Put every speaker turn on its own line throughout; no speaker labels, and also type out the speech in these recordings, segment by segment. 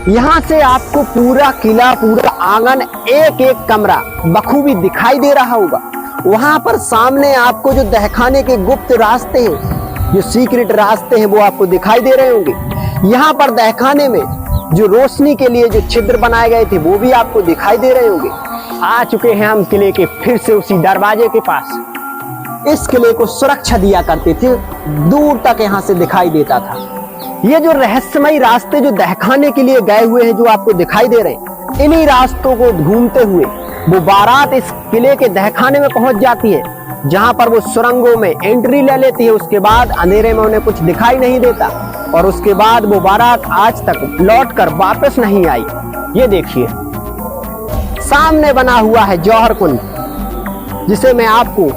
यहाँ से आपको पूरा किला, पूरा आंगन, एक एक कमरा बखूबी दिखाई दे रहा होगा। वहां पर सामने आपको जो तहखाने के गुप्त रास्ते हैं, जो सीक्रेट रास्ते हैं, वो आपको दिखाई दे रहे होंगे। यहाँ पर तहखाने में जो रोशनी के लिए जो छिद्र बनाए गए थे, वो भी आपको दिखाई दे रहे होंगे। आ चुके हैं हम किले के फिर से उसी दरवाजे के पास। इस किले को सुरक्षा दिया करते थे, दूर तक यहाँ से दिखाई देता था। ये जो रहस्यमयी रास्ते जो तहखाने के लिए गए हुए हैं, जो आपको दिखाई दे रहे हैं, इन्हीं रास्तों को घूमते हुए वो बारात इस किले के तहखाने में पहुंच जाती है, जहां पर वो सुरंगों में एंट्री ले लेती है। उसके बाद अंधेरे में उन्हें कुछ दिखाई नहीं देता और उसके बाद वो बारात आज तक लौटकर वापस नहीं आई। ये देखिए सामने बना हुआ है जौहर कुंड, जिसे मैं आपको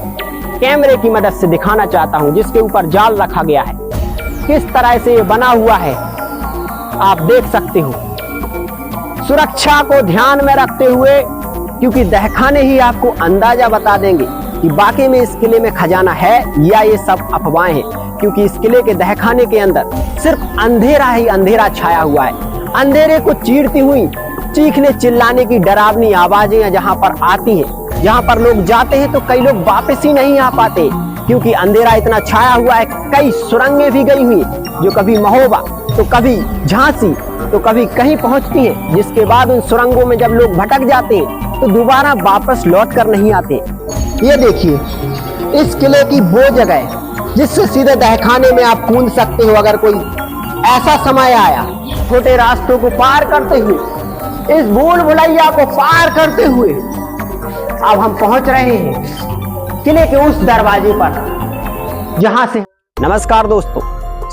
कैमरे की मदद से दिखाना चाहता हूं, जिसके ऊपर जाल रखा गया है। किस तरह से ये बना हुआ है आप देख सकते हो। सुरक्षा को ध्यान में रखते हुए, क्योंकि तहखाने ही आपको अंदाजा बता देंगे कि वाकई में इस किले में खजाना है या ये सब अफवाहें हैं, क्योंकि इस किले के तहखाने के अंदर सिर्फ अंधेरा ही अंधेरा छाया हुआ है। अंधेरे को चीरती हुई चीखने चिल्लाने की डरावनी आवाजें जहां पर आती हैं, जहां पर लोग जाते हैं तो कई लोग वापस ही नहीं आ पाते, क्योंकि अंधेरा इतना छाया हुआ है। कई सुरंगें भी गई हुई जो कभी महोबा तो कभी झांसी तो कभी कहीं पहुंचती हैं, जिसके बाद उन सुरंगों में जब लोग भटक जाते हैं तो दोबारा वापस लौट कर नहीं आते। ये देखिए इस किले की वो जगह है जिससे सीधे तहखाने में आप कूद सकते हो। अगर कोई ऐसा समय आया, छोटे रास्तों को पार करते हुए, इस भूल भुलैया को पार करते हुए अब हम पहुंच रहे हैं किले के उस दरवाजे पर जहां से। नमस्कार दोस्तों,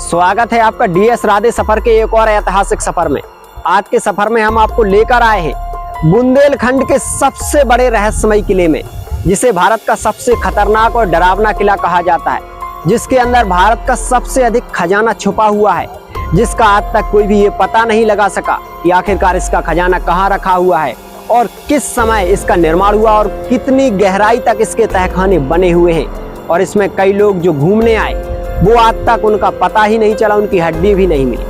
स्वागत है आपका डीएस राधे सफर के एक और ऐतिहासिक सफर में। आज के सफर में हम आपको लेकर आए हैं बुंदेलखंड के सबसे बड़े रहस्यमयी किले में, जिसे भारत का सबसे खतरनाक और डरावना किला कहा जाता है, जिसके अंदर भारत का सबसे अधिक खजाना छुपा हुआ है, जिसका आज तक कोई भी ये पता नहीं लगा सका कि आखिरकार इसका खजाना कहाँ रखा हुआ है और किस समय इसका निर्माण हुआ और कितनी गहराई तक इसके तहखाने बने हुए हैं। और इसमें कई लोग जो घूमने आए वो आज तक उनका पता ही नहीं चला, उनकी हड्डी भी नहीं मिली।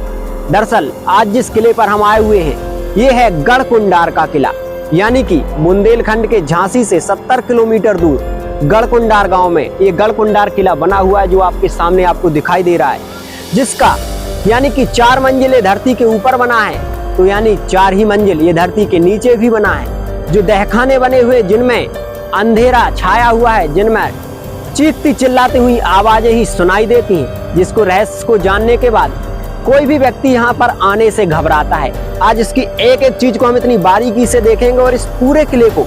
दरअसल आज जिस किले पर हम आए हुए हैं ये है गढ़कुंडार का किला, यानी कि बुंदेलखंड के झांसी से 70 किलोमीटर दूर गढ़कुंडार गांव में ये गढ़कुंडार किला बना हुआ है, जो आपके सामने आपको दिखाई दे रहा है, जिसका यानी कि 4 मंजिलें धरती के ऊपर बना है, तो यानी 4 ही मंजिल ये धरती के नीचे भी बना है। जो तहखाने बने हुए जिनमें अंधेरा छाया हुआ है, जिनमें चीखती चिल्लाती हुई आवाजें ही सुनाई देती हैं, जिसको रहस्य को जानने के बाद कोई भी व्यक्ति यहाँ पर आने से घबराता है। आज इसकी एक एक चीज को हम इतनी बारीकी से देखेंगे और इस पूरे किले को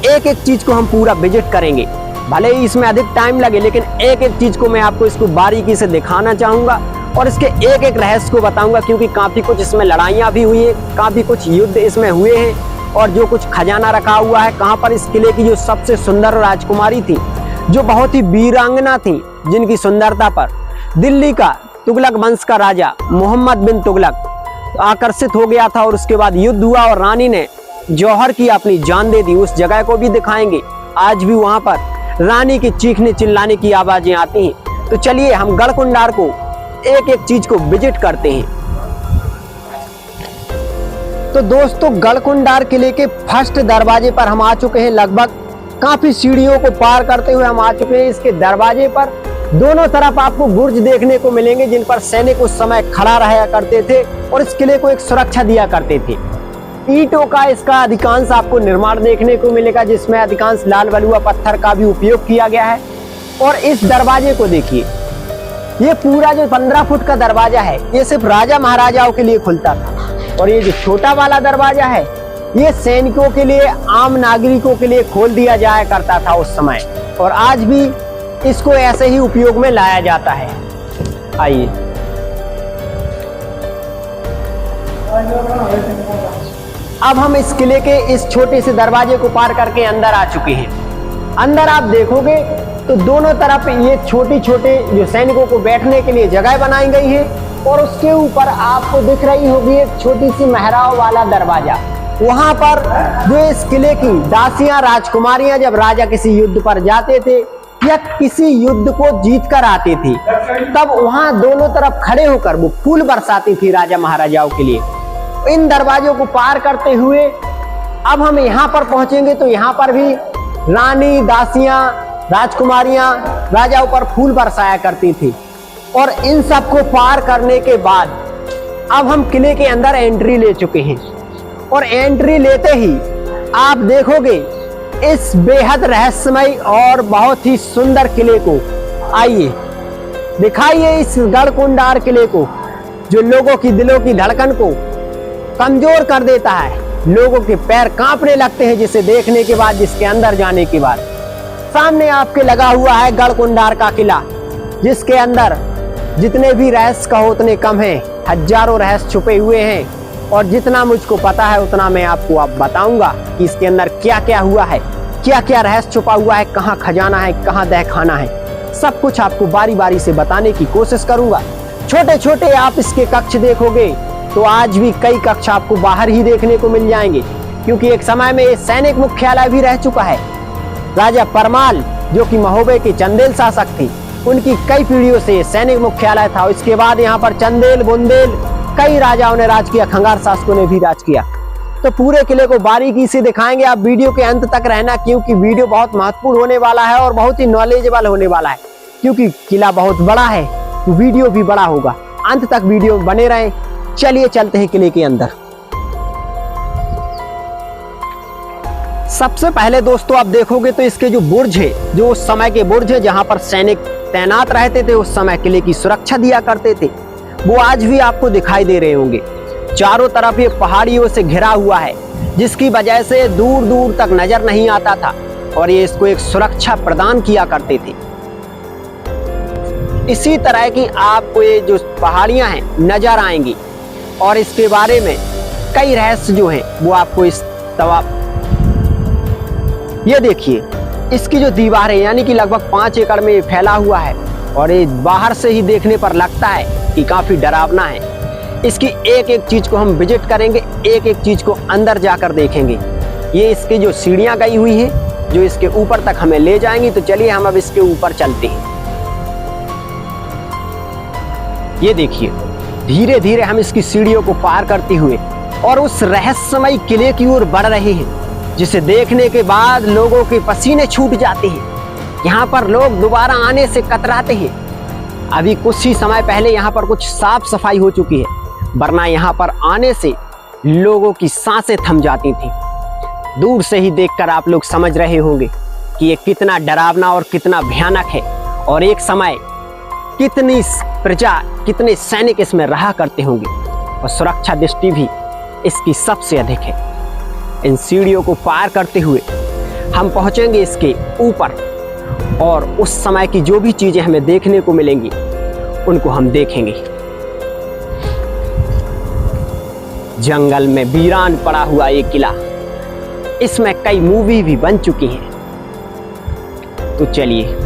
एक एक चीज को हम पूरा विजिट करेंगे। भले ही इसमें अधिक टाइम लगे, लेकिन एक एक चीज को मैं आपको इसको बारीकी से दिखाना चाहूंगा और इसके एक एक रहस्य को बताऊंगा, क्योंकि काफी कुछ इसमें लड़ाइयां भी हुई है, काफी कुछ युद्ध इसमें हुए हैं और जो कुछ खजाना रखा हुआ है। कहाँ पर इस किले की जो सबसे सुंदर राजकुमारी थी, जो बहुत ही वीरांगना थी, जिनकी सुंदरता पर दिल्ली का तुगलक वंश का राजा मोहम्मद बिन तुगलक आकर्षित हो गया था और उसके बाद युद्ध हुआ और रानी ने जौहर की अपनी जान दे दी। उस जगह को भी दिखाएंगे। आज भी वहां पर रानी के चीखने चिल्लाने की आवाजें आती हैं। तो चलिए हम गढ़कुंडार को एक एक चीज को विजिट करते हैं। तो दोस्तों गढ़कुंडार किले के फर्स्ट दरवाजे पर हम आ चुके हैं। लगभग काफी सीढ़ियों को पार करते हुए हम आ चुके हैं इसके दरवाजे पर। दोनों तरफ आपको बुर्ज देखने को मिलेंगे, जिन पर सैनिक उस समय खड़ा रहा करते थे और इस किले को एक सुरक्षा दिया करते थे। ईंटों का इसका अधिकांश आपको निर्माण देखने को मिलेगा, जिसमें अधिकांश लाल बलुआ पत्थर का भी उपयोग किया गया है। और इस दरवाजे को देखिए, ये पूरा जो 15 फुट का दरवाजा है, ये सिर्फ राजा महाराजाओं के लिए खुलता था। और ये जो छोटा वाला दरवाजा है, ये सैनिकों के लिए, आम नागरिकों के लिए खोल दिया जाया करता था उस समय, और आज भी इसको ऐसे ही उपयोग में लाया जाता है। आइए अब हम इस किले के इस छोटे से दरवाजे को पार करके अंदर आ चुके हैं। अंदर आप देखोगे तो दोनों तरफ ये छोटी छोटे जो सैनिकों को बैठने के लिए जगह बनाई गई है, और उसके ऊपर आपको दिख रही होगी एक छोटी सी मेहराब वाला दरवाजा। वहां पर जो इस किले की दासियां, राजकुमारियां जब राजा किसी युद्ध पर जाते थे या किसी युद्ध को जीत कर आते थे, तब वहां दोनों तरफ खड़े होकर वो फूल बरसाती थी राजा महाराजाओं के लिए। इन दरवाजों को पार करते हुए अब हम यहाँ पर पहुंचेंगे तो यहाँ पर भी रानी, दासियां, राजकुमारियां राजाओं पर फूल बरसाया करती थी। और इन सब को पार करने के बाद अब हम किले के अंदर एंट्री ले चुके हैं और एंट्री लेते ही आप देखोगे इस बेहद रहस्यमय और बहुत ही सुंदर किले को। आइए दिखाइए इस गढ़कुंडार किले को, जो लोगों की दिलों की धड़कन को कमजोर कर देता है। लोगों के पैर कांपने लगते हैं जिसे देखने के बाद, जिसके अंदर जाने के बाद। सामने आपके लगा हुआ है गढ़कुंडार का किला, जिसके अंदर जितने भी रहस्य कहो उतने कम हैं। हजारों रहस्य छुपे हुए हैं और जितना मुझको पता है उतना मैं आपको अब बताऊंगा कि इसके अंदर क्या क्या हुआ है, क्या क्या रहस्य छुपा हुआ है, कहाँ खजाना है, कहाँ दहखाना है। सब कुछ आपको बारी बारी से बताने की कोशिश करूंगा। छोटे छोटे आप इसके कक्ष देखोगे तो आज भी कई कक्ष आपको बाहर ही देखने को मिल जाएंगे, क्योंकि एक समय में सैनिक मुख्यालय भी रह चुका है। राजा परमाल जो कि महोबे के चंदेल शासक थे, उनकी कई पीढ़ियों से सैनिक मुख्यालय था। इसके बाद यहाँ पर चंदेल, बुंदेल कई राजाओं ने राज किया, खंगार शासकों ने भी राज किया। तो पूरे किले को बारीकी से दिखाएंगे, आप वीडियो के अंत तक रहना, क्योंकि वीडियो बहुत महत्वपूर्ण होने वाला है और बहुत ही नॉलेजेबल होने वाला है। क्योंकि किला बहुत बड़ा है तो वीडियो भी बड़ा होगा, अंत तक वीडियो बने रहें। चलिए चलते हैं किले के अंदर। सबसे पहले दोस्तों आप देखोगे तो इसके जो बुर्ज है, जो उस समय के बुर्ज है जहां पर सैनिक तैनात रहते थे, उस समय किले की सुरक्षा दिया करते थे, वो आज भी आपको दिखाई दे रहे होंगे। चारों तरफ ये पहाड़ियों से घिरा हुआ है, जिसकी वजह से दूर दूर तक नजर नहीं आता था और ये इसको एक सुरक्षा प्रदान किया करते थे। इसी तरह की आपको ये जो पहाड़ियां हैं नजर आएंगी और इसके बारे में कई रहस्य जो हैं वो आपको इस ये देखिए, इसकी जो दीवार है यानी कि लगभग 5 एकड़ में फैला हुआ है और ये बाहर से ही देखने पर लगता है कि काफी डरावना है। इसकी एक एक चीज को हम विजिट करेंगे, एक एक चीज को अंदर जाकर देखेंगे। ये इसकी जो सीढ़ियां गई हुई हैं जो इसके ऊपर तक हमें ले जाएंगी, तो चलिए हम अब इसके ऊपर चलते हैं। ये देखिए, धीरे धीरे हम इसकी सीढ़ियों को पार करते हुए और उस रहस्यमय किले की ओर बढ़ रहे हैं, जिसे देखने के बाद लोगों के पसीने छूट जाते हैं। यहाँ पर लोग दोबारा आने से कतराते हैं। अभी कुछ ही समय पहले यहाँ पर कुछ साफ सफाई हो चुकी है, वरना यहाँ पर आने से लोगों की सांसें थम जाती थी। दूर से ही देखकर आप लोग समझ रहे होंगे कि ये कितना डरावना और कितना भयानक है और एक समय कितनी प्रजा, कितने सैनिक इसमें रहा करते होंगे और सुरक्षा दृष्टि भी इसकी सबसे अधिक है। इन सीढ़ियों को पार करते हुए हम पहुंचेंगे इसके ऊपर और उस समय की जो भी चीजें हमें देखने को मिलेंगी उनको हम देखेंगे। जंगल में वीरान पड़ा हुआ ये किला, इसमें कई मूवी भी बन चुकी हैं। तो चलिए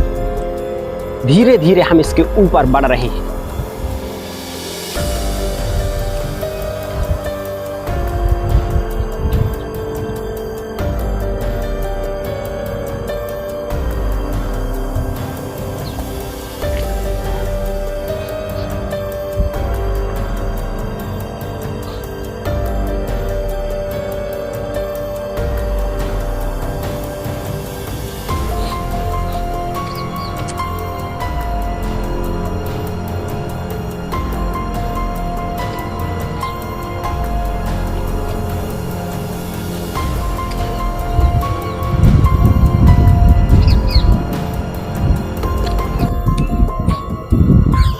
धीरे धीरे हम इसके ऊपर बढ़ रहे हैं।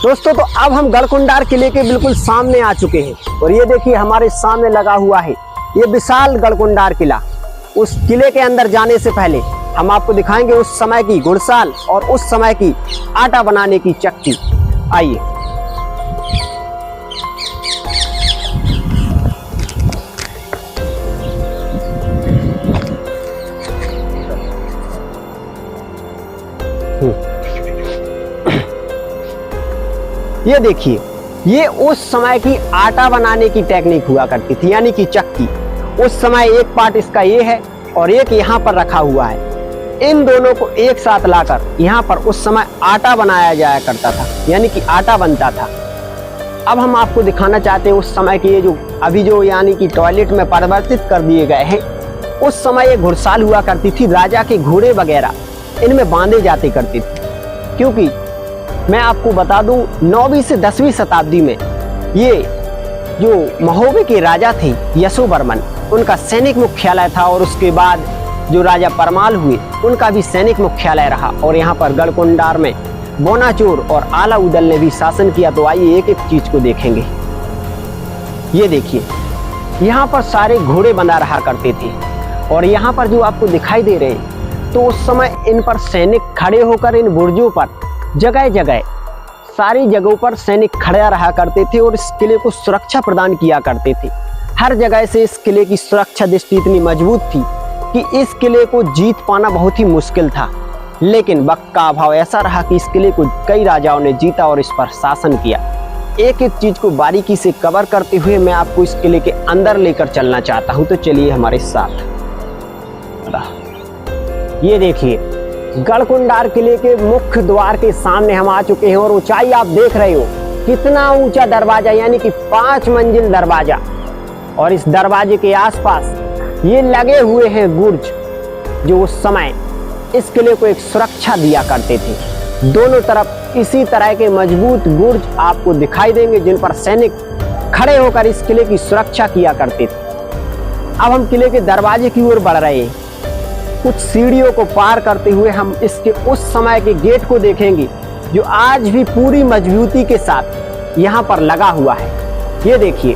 दोस्तों तो अब हम गढ़कुंडार किले के बिल्कुल सामने आ चुके हैं और ये देखिए हमारे सामने लगा हुआ है ये विशाल गढ़कुंडार किला। उस किले के अंदर जाने से पहले हम आपको दिखाएंगे उस समय की घुड़साल और उस समय की आटा बनाने की चक्की। आइए। ये देखिए, ये उस समय की आटा बनाने की टेक्निक हुआ करती थी, यानी कि चक्की। उस समय एक पार्ट इसका ये है और एक यहाँ पर रखा हुआ है। इन दोनों को एक साथ लाकर यहाँ पर उस समय आटा बनाया जाया करता था, यानी कि आटा बनता था। अब हम आपको दिखाना चाहते हैं उस समय की ये जो अभी जो यानी कि टॉयलेट में परिवर्तित कर दिए गए हैं, उस समय ये घुड़साल हुआ करती थी। राजा के घोड़े वगैरह इनमें बांधे जाते करते थे, क्योंकि मैं आपको बता दूं 9वीं से 10वीं शताब्दी में ये जो महोबे के राजा थे यशोवर्मन, उनका सैनिक मुख्यालय था। और उसके बाद जो राजा परमाल हुए उनका भी सैनिक मुख्यालय रहा। और यहाँ पर गढ़कुंडार में बोनाचोर और आलाउदल ने भी शासन किया। तो आइए एक एक चीज को देखेंगे। ये देखिए, यहाँ पर सारे घोड़े बंधा रहा करते थे। और यहाँ पर जो आपको दिखाई दे रहे हैं, तो उस समय इन पर सैनिक खड़े होकर इन बुर्जों पर जगह जगह सारी जगहों पर सैनिक खड़ा रहा करते थे और इस किले को सुरक्षा प्रदान किया करते थे। हर जगह से इस किले की सुरक्षा दृष्टि इतनी मजबूत थी कि इस किले को जीत पाना बहुत ही मुश्किल था। लेकिन वक्त का अभाव ऐसा रहा कि इस किले को कई राजाओं ने जीता और इस पर शासन किया। एक एक चीज को बारीकी से कवर करते हुए मैं आपको इस किले के अंदर लेकर चलना चाहता हूं। तो चलिए हमारे साथ। ये देखिए, गढ़कुंडार किले के मुख्य द्वार के सामने हम आ चुके हैं। और ऊंचाई आप देख रहे हो, कितना ऊंचा दरवाजा, यानी कि 5 मंजिल दरवाजा। और इस दरवाजे के आसपास ये लगे हुए हैं गुर्ज, जो उस समय इस किले को एक सुरक्षा दिया करते थे। दोनों तरफ इसी तरह के मजबूत गुर्ज आपको दिखाई देंगे, जिन पर सैनिक खड़े होकर इस किले की सुरक्षा किया करते थे। अब हम किले के दरवाजे की ओर बढ़ रहे हैं। कुछ सीढ़ियों को पार करते हुए हम इसके उस समय के गेट को देखेंगे, जो आज भी पूरी मजबूती के साथ यहाँ पर लगा हुआ है। ये देखिए,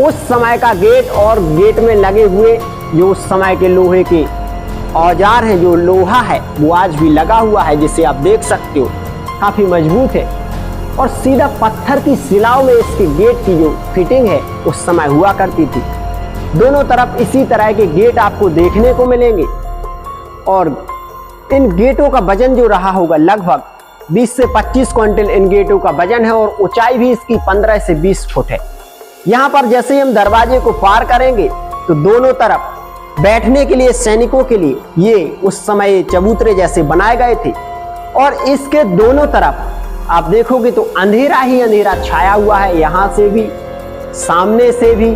उस समय का गेट और गेट में लगे हुए जो उस समय के लोहे के औजार हैं, जो लोहा है वो आज भी लगा हुआ है, जिसे आप देख सकते हो काफी मजबूत है। और सीधा पत्थर की शिलाओं में इसके गेट की जो फिटिंग है उस समय हुआ करती थी। दोनों तरफ इसी तरह के गेट आपको देखने को मिलेंगे। और इन गेटों का वजन जो रहा होगा लगभग 20 से 25 क्विंटल इन गेटों का वजन है। और ऊंचाई भी इसकी 15 से 20 फुट है। यहाँ पर जैसे ही हम दरवाजे को पार करेंगे, तो दोनों तरफ बैठने के लिए सैनिकों के लिए ये उस समय चबूतरे जैसे बनाए गए थे। और इसके दोनों तरफ आप देखोगे तो अंधेरा ही अंधेरा छाया हुआ है, यहाँ से भी, सामने से भी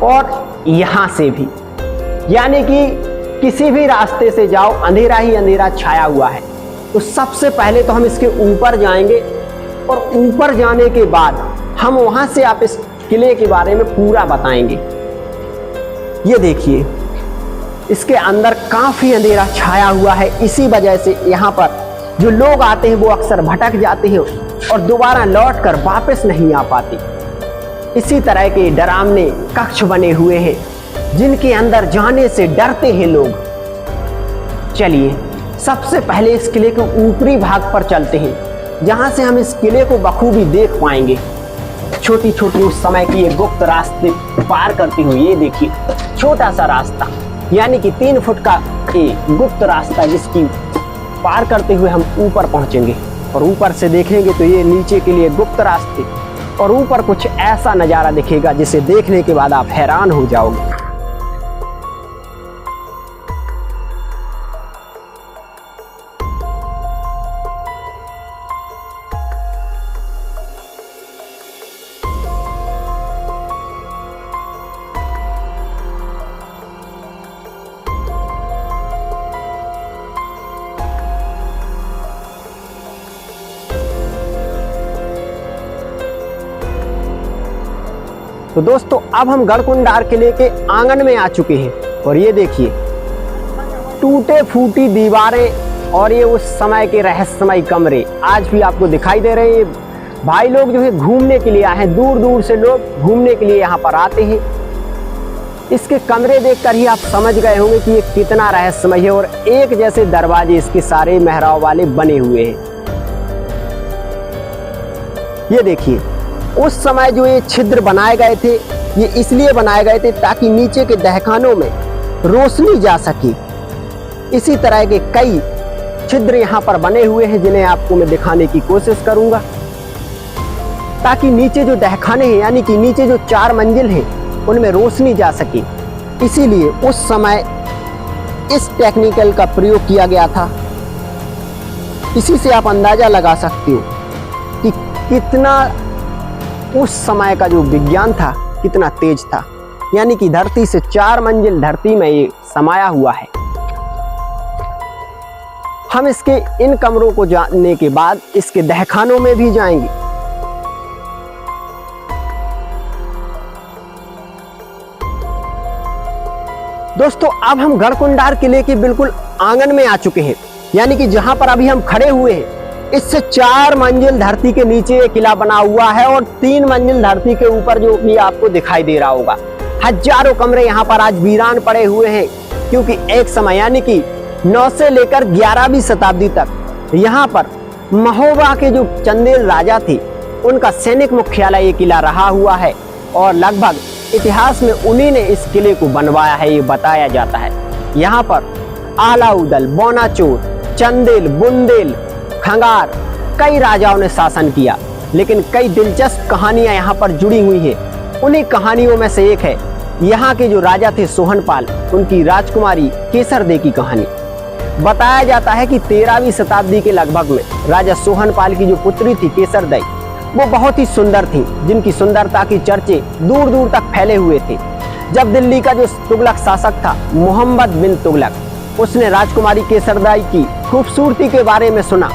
और यहाँ से भी। यानी कि किसी भी रास्ते से जाओ, अंधेरा ही अंधेरा छाया हुआ है। तो सबसे पहले तो हम इसके ऊपर जाएंगे और ऊपर जाने के बाद हम वहां से आप इस किले के बारे में पूरा बताएंगे। ये देखिए, इसके अंदर काफी अंधेरा छाया हुआ है। इसी वजह से यहाँ पर जो लोग आते हैं वो अक्सर भटक जाते हैं और दोबारा लौटकर वापस नहीं आ पाते। इसी तरह के डरावने कक्ष बने हुए हैं, जिनके अंदर जाने से डरते हैं लोग। चलिए सबसे पहले इस किले के ऊपरी भाग पर चलते हैं, जहां से हम इस किले को बखूबी देख पाएंगे। छोटी छोटी उस समय की ये गुप्त रास्ते पार करती हुई, ये देखिए छोटा सा रास्ता, यानी कि 3 फुट का एक गुप्त रास्ता, जिसकी पार करते हुए हम ऊपर पहुंचेंगे। और ऊपर से देखेंगे तो ये नीचे के लिए गुप्त रास्ते, और ऊपर कुछ ऐसा नजारा दिखेगा जिसे देखने के बाद आप हैरान हो जाओगे। तो दोस्तों, अब हम गढ़कुंडार किले के आंगन में आ चुके हैं। और ये देखिए, टूटे फूटी दीवारें और ये उस समय के रहस्यमय कमरे आज भी आपको दिखाई दे रहे हैं। भाई लोग जो है घूमने के लिए आए हैं, दूर दूर से लोग घूमने के लिए यहाँ पर आते हैं। इसके कमरे देखकर ही आप समझ गए होंगे कि ये कितना रहस्यमय है। और एक जैसे दरवाजे इसके सारे मेहराब वाले बने हुए हैं। ये देखिए, उस समय जो ये छिद्र बनाए गए थे, ये इसलिए बनाए गए थे ताकि नीचे के दहखानों में रोशनी जा सके। इसी तरह के कई छिद्र यहाँ पर बने हुए हैं, जिन्हें आपको मैं दिखाने की कोशिश करूंगा, ताकि नीचे जो दहखाने हैं, यानी कि नीचे जो 4 मंजिल हैं, उनमें रोशनी जा सके। इसीलिए उस समय इस टेक्निकल का प्रयोग किया गया था। इसी से आप अंदाजा लगा सकते हो कि कितना उस समय का जो विज्ञान था कितना तेज था, यानी कि धरती से 4 मंजिल धरती में ये समाया हुआ है। हम इसके इन कमरों को जानने के बाद इसके दहखानों में भी जाएंगे। दोस्तों, अब हम गढ़कुंडार किले के बिल्कुल आंगन में आ चुके हैं, यानी कि जहां पर अभी हम खड़े हुए हैं इससे 4 मंजिल धरती के नीचे ये किला बना हुआ है और 3 मंजिल धरती के ऊपर जो भी आपको दिखाई दे रहा होगा। हजारों कमरे यहाँ पर आज वीरान पड़े हुए हैं, क्योंकि एक समय यानी कि 9 से लेकर 11वीं शताब्दी तक यहाँ पर महोबा के जो चंदेल राजा थे उनका सैनिक मुख्यालय ये किला रहा हुआ है और लगभग इतिहास में उन्हीं ने इस किले को बनवाया है, ये बताया जाता है। यहाँ पर आलाउदल, बोनाचोर, चंदेल, बुंदेल, खंगार कई राजाओं ने शासन किया, लेकिन कई दिलचस्प कहानियां यहाँ पर जुड़ी हुई है। उन्हीं कहानियों में से एक है यहाँ के जो राजा थे सोहनपाल, उनकी राजकुमारी केसरदे की कहानी। बताया जाता है कि 13वीं शताब्दी के लगभग में राजा सोहनपाल की जो पुत्री थी केसरदई, वो बहुत ही सुंदर थी, जिनकी सुंदरता की चर्चे दूर दूर तक फैले हुए थे। जब दिल्ली का जो तुगलक शासक था मोहम्मद बिन तुगलक, उसने राजकुमारी केसरदई की खूबसूरती के बारे में सुना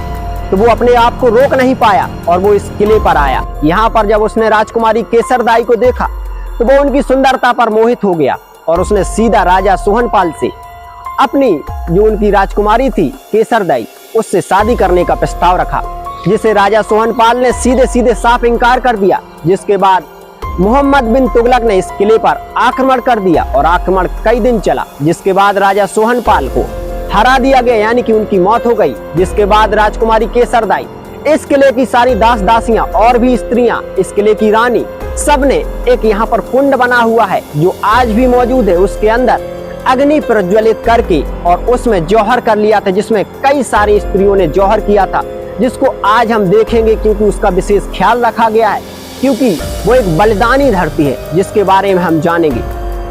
तो वो अपने आप को रोक नहीं पाया और वो इस किले पर आया। यहाँ पर जब उसने राजकुमारी केसरदई को देखा तो वो उनकी सुंदरता पर मोहित हो गया और उसने सीधा राजा सोहनपाल से अपनी जो उनकी राजकुमारी थी केसरदई, उससे शादी करने का प्रस्ताव रखा, जिसे राजा सोहनपाल ने सीधे सीधे साफ इनकार कर दिया। जिसके बाद मोहम्मद बिन तुगलक ने इस किले पर आक्रमण कर दिया और आक्रमण कई दिन चला, जिसके बाद राजा सोहनपाल को हरा दिया गया, यानी कि उनकी मौत हो गई। जिसके बाद राजकुमारी केसरदई, इस किले की सारी दास दासियां और भी स्त्रियां, इस किले की रानी, सबने एक यहाँ पर कुंड बना हुआ है जो आज भी मौजूद है, उसके अंदर अग्नि प्रज्वलित करके और उसमें जौहर कर लिया था, जिसमें कई सारी स्त्रियों ने जौहर किया था, जिसको आज हम देखेंगे क्योंकि उसका विशेष ख्याल रखा गया है, क्योंकि वो एक बलिदानी धरती है जिसके बारे में हम जानेंगे।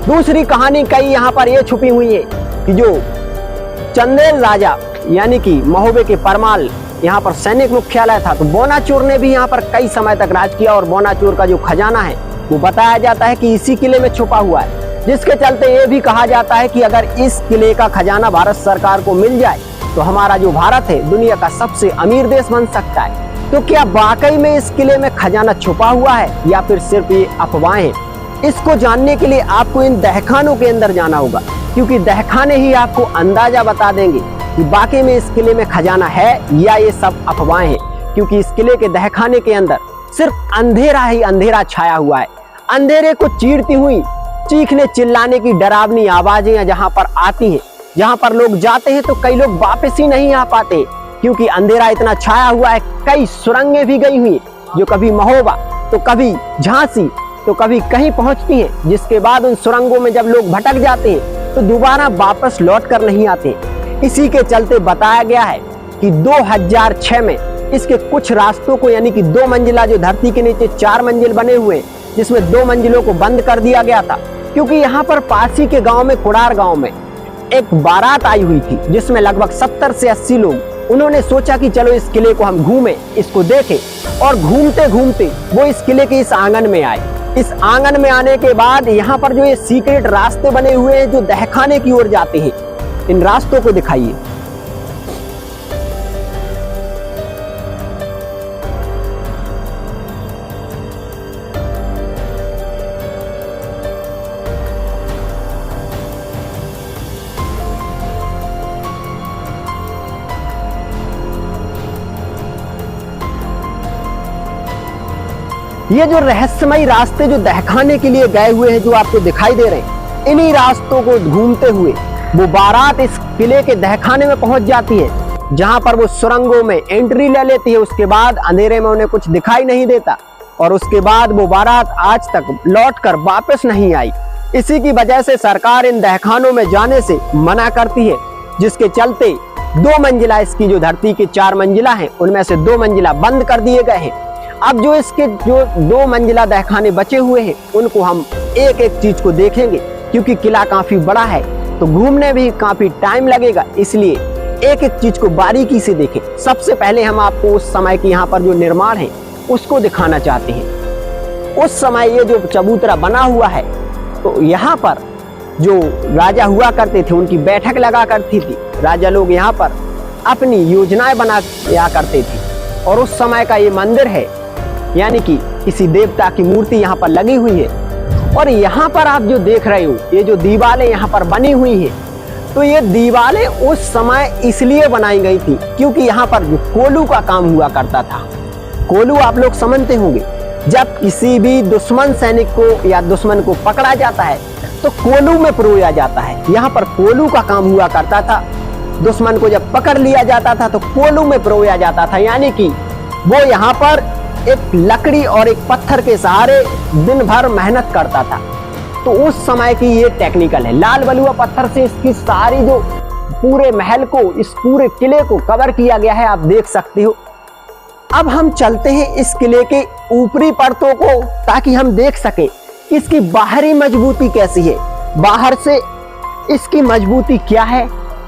दूसरी कहानी कई यहाँ पर ये छुपी हुई है कि जो चंदेल राजा यानी कि महोबे के परमाल यहाँ पर सैनिक मुख्यालय था, तो बोनाचोर ने भी यहाँ पर कई समय तक राज किया और बोनाचोर का जो खजाना है वो बताया जाता है कि इसी किले में छुपा हुआ है, जिसके चलते ये भी कहा जाता है कि अगर इस किले का खजाना भारत सरकार को मिल जाए तो हमारा जो भारत है दुनिया का सबसे अमीर देश बन सकता है। तो क्या वाकई में इस किले में खजाना छुपा हुआ है या फिर सिर्फ ये अफवाहें हैं? इसको जानने के लिए आपको इन दहखानों के अंदर जाना होगा, क्योंकि दहखाने ही आपको अंदाजा बता देंगे कि वाकई में इस किले में खजाना है या ये सब अफवाहें हैं। क्योंकि इस किले के दहखाने के अंदर सिर्फ अंधेरा ही अंधेरा छाया हुआ है। अंधेरे को चीरती हुई चीखने चिल्लाने की डरावनी आवाजें जहाँ पर आती हैं, जहाँ पर लोग जाते हैं तो कई लोग वापस ही नहीं आ पाते, क्योंकि अंधेरा इतना छाया हुआ है। कई सुरंगें भी गई हुई जो कभी महोबा तो कभी झांसी तो कभी कहीं पहुंचती हैं, जिसके बाद उन सुरंगों में जब लोग भटक जाते हैं तो दोबारा वापस लौट कर नहीं आते। इसी के चलते बताया गया है कि 2006 में इसके कुछ रास्तों को, यानी कि 2 मंजिला जो धरती के नीचे 4 मंजिल बने हुए, जिसमें 2 मंजिलों को बंद कर दिया गया था, क्योंकि यहाँ पर पासी के गांव में, कुड़ार गांव में एक बारात आई हुई थी जिसमें लगभग 70 से 80 लोग। उन्होंने सोचा कि चलो इस किले को हम घूमें, इसको देखें, और घूमते घूमते वो इस किले के इस आंगन में आए। इस आंगन में आने के बाद यहाँ पर जो ये सीक्रेट रास्ते बने हुए हैं जो दहखाने की ओर जाते हैं, इन रास्तों को दिखाइए। ये जो रहस्यमयी रास्ते जो दहखाने के लिए गए हुए हैं, जो आपको दिखाई दे रहे हैं, इन्हीं रास्तों को घूमते हुए वो बारात इस किले के दहखाने में पहुंच जाती है, जहां पर वो सुरंगों में एंट्री ले लेती है। उसके बाद अंधेरे में उन्हें कुछ दिखाई नहीं देता और उसके बाद वो बारात आज तक लौटकर वापस नहीं आई। इसी की वजह से सरकार इन दहखानों में जाने से मना करती है, जिसके चलते 2 मंजिला इसकी जो धरती के 4 मंजिला हैं उनमें से 2 मंजिला बंद कर दिए गए हैं। अब जो इसके जो 2 मंजिला दहखाने बचे हुए हैं उनको हम एक एक चीज को देखेंगे, क्योंकि किला काफी बड़ा है तो घूमने भी काफी टाइम लगेगा, इसलिए एक एक चीज को बारीकी से देखें। सबसे पहले हम आपको उस समय के यहाँ पर जो निर्माण है उसको दिखाना चाहते हैं। उस समय ये जो चबूतरा बना हुआ है, तो यहाँ पर जो राजा हुआ करते थे उनकी बैठक लगा करती थी। राजा लोग यहाँ पर अपनी योजनाएं बनाया करते थे। और उस समय का ये मंदिर है, यानी कि किसी देवता की मूर्ति यहाँ पर लगी हुई है। और यहाँ पर आप जो देख रहे हो, ये जो दीवारें यहाँ पर बनी हुई है, तो ये दीवारें उस समय इसलिए बनाई गई थी क्योंकि यहाँ पर जो कोलू का काम हुआ करता था। कोलू आप लोग समझते होंगे, जब किसी भी दुश्मन सैनिक को या दुश्मन को पकड़ा जाता है तो कोलू में परोया जाता है। यहाँ पर कोलू का काम हुआ करता था। दुश्मन को जब पकड़ लिया जाता था तो कोलू में परोया जाता था, यानी कि वो यहाँ पर एक लकड़ी और एक पत्थर के सहारे दिन भर मेहनत करता था। तो उस समय की ये टेक्निकल है। लाल बलुआ पत्थर से इसकी सारी जो पूरे महल को, इस पूरे किले को कवर किया गया है, आप देख सकते हो। अब हम चलते हैं इस किले के ऊपरी परतों को, ताकि हम देख सकें कि इसकी बाहरी मजबूती कैसी है। बाहर से इसकी मजबूती क्या है,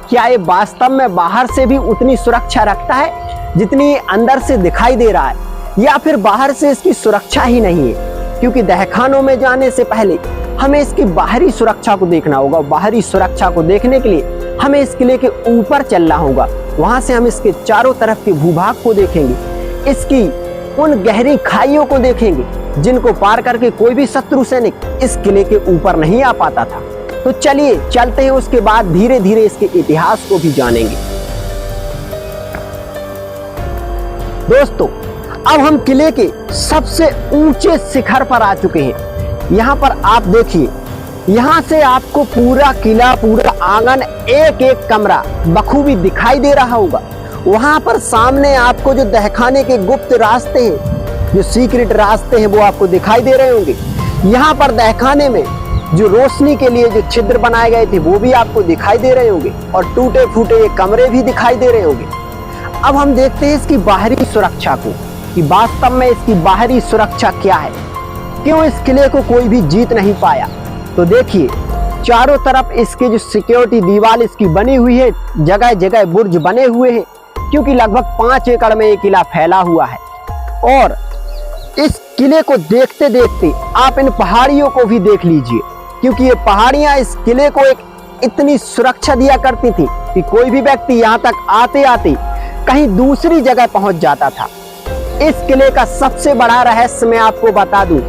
क्या ये वास्तव में बाहर से भी उतनी सुरक्षा रखता है जितनी अंदर से दिखाई दे रहा है, या फिर बाहर से इसकी सुरक्षा ही नहीं है। क्योंकि दहखानों में जाने से पहले हमें इसकी बाहरी सुरक्षा को देखना होगा। बाहरी सुरक्षा को देखने के लिए हमें इस किले के ऊपर चलना होगा। वहां से हम इसके चारों तरफ के भूभाग को देखेंगे, इसकी उन गहरी खाइयों को देखेंगे जिनको पार करके कोई भी शत्रु सैनिक इस किले के ऊपर नहीं आ पाता था। तो चलिए चलते हैं, उसके बाद धीरे धीरे इसके इतिहास को भी जानेंगे। दोस्तों, अब हम किले के सबसे ऊंचे शिखर पर आ चुके हैं। यहाँ पर आप देखिए, यहाँ से आपको पूरा किला, पूरा आंगन, एक एक कमरा बखूबी दिखाई दे रहा होगा। वहां पर सामने आपको जो दहखाने के गुप्त रास्ते हैं, जो सीक्रेट रास्ते हैं, वो आपको दिखाई दे रहे होंगे। यहाँ पर दहखाने में जो रोशनी के लिए जो छिद्र बनाए गए थे वो भी आपको दिखाई दे रहे होंगे, और टूटे फूटे ये कमरे भी दिखाई दे रहे होंगे। अब हम देखते हैं इसकी बाहरी सुरक्षा को, कि वास्तव में इसकी बाहरी सुरक्षा क्या है, क्यों इस किले को कोई भी जीत नहीं पाया। तो देखिए, चारों तरफ इसके जो सिक्योरिटी दीवार इसकी बनी हुई है, जगह जगह बुर्ज बने हुए हैं, क्योंकि लगभग 5 एकड़ में ये किला फैला हुआ है। और इस किले को देखते देखते आप इन पहाड़ियों को भी देख लीजिए, क्योंकि ये पहाड़ियां इस किले को एक इतनी सुरक्षा दिया करती थी कि कोई भी व्यक्ति यहाँ तक आते आते कहीं दूसरी जगह पहुंच जाता था। इस किले का सबसे बड़ा रहस्य मैं आपको बता दूं,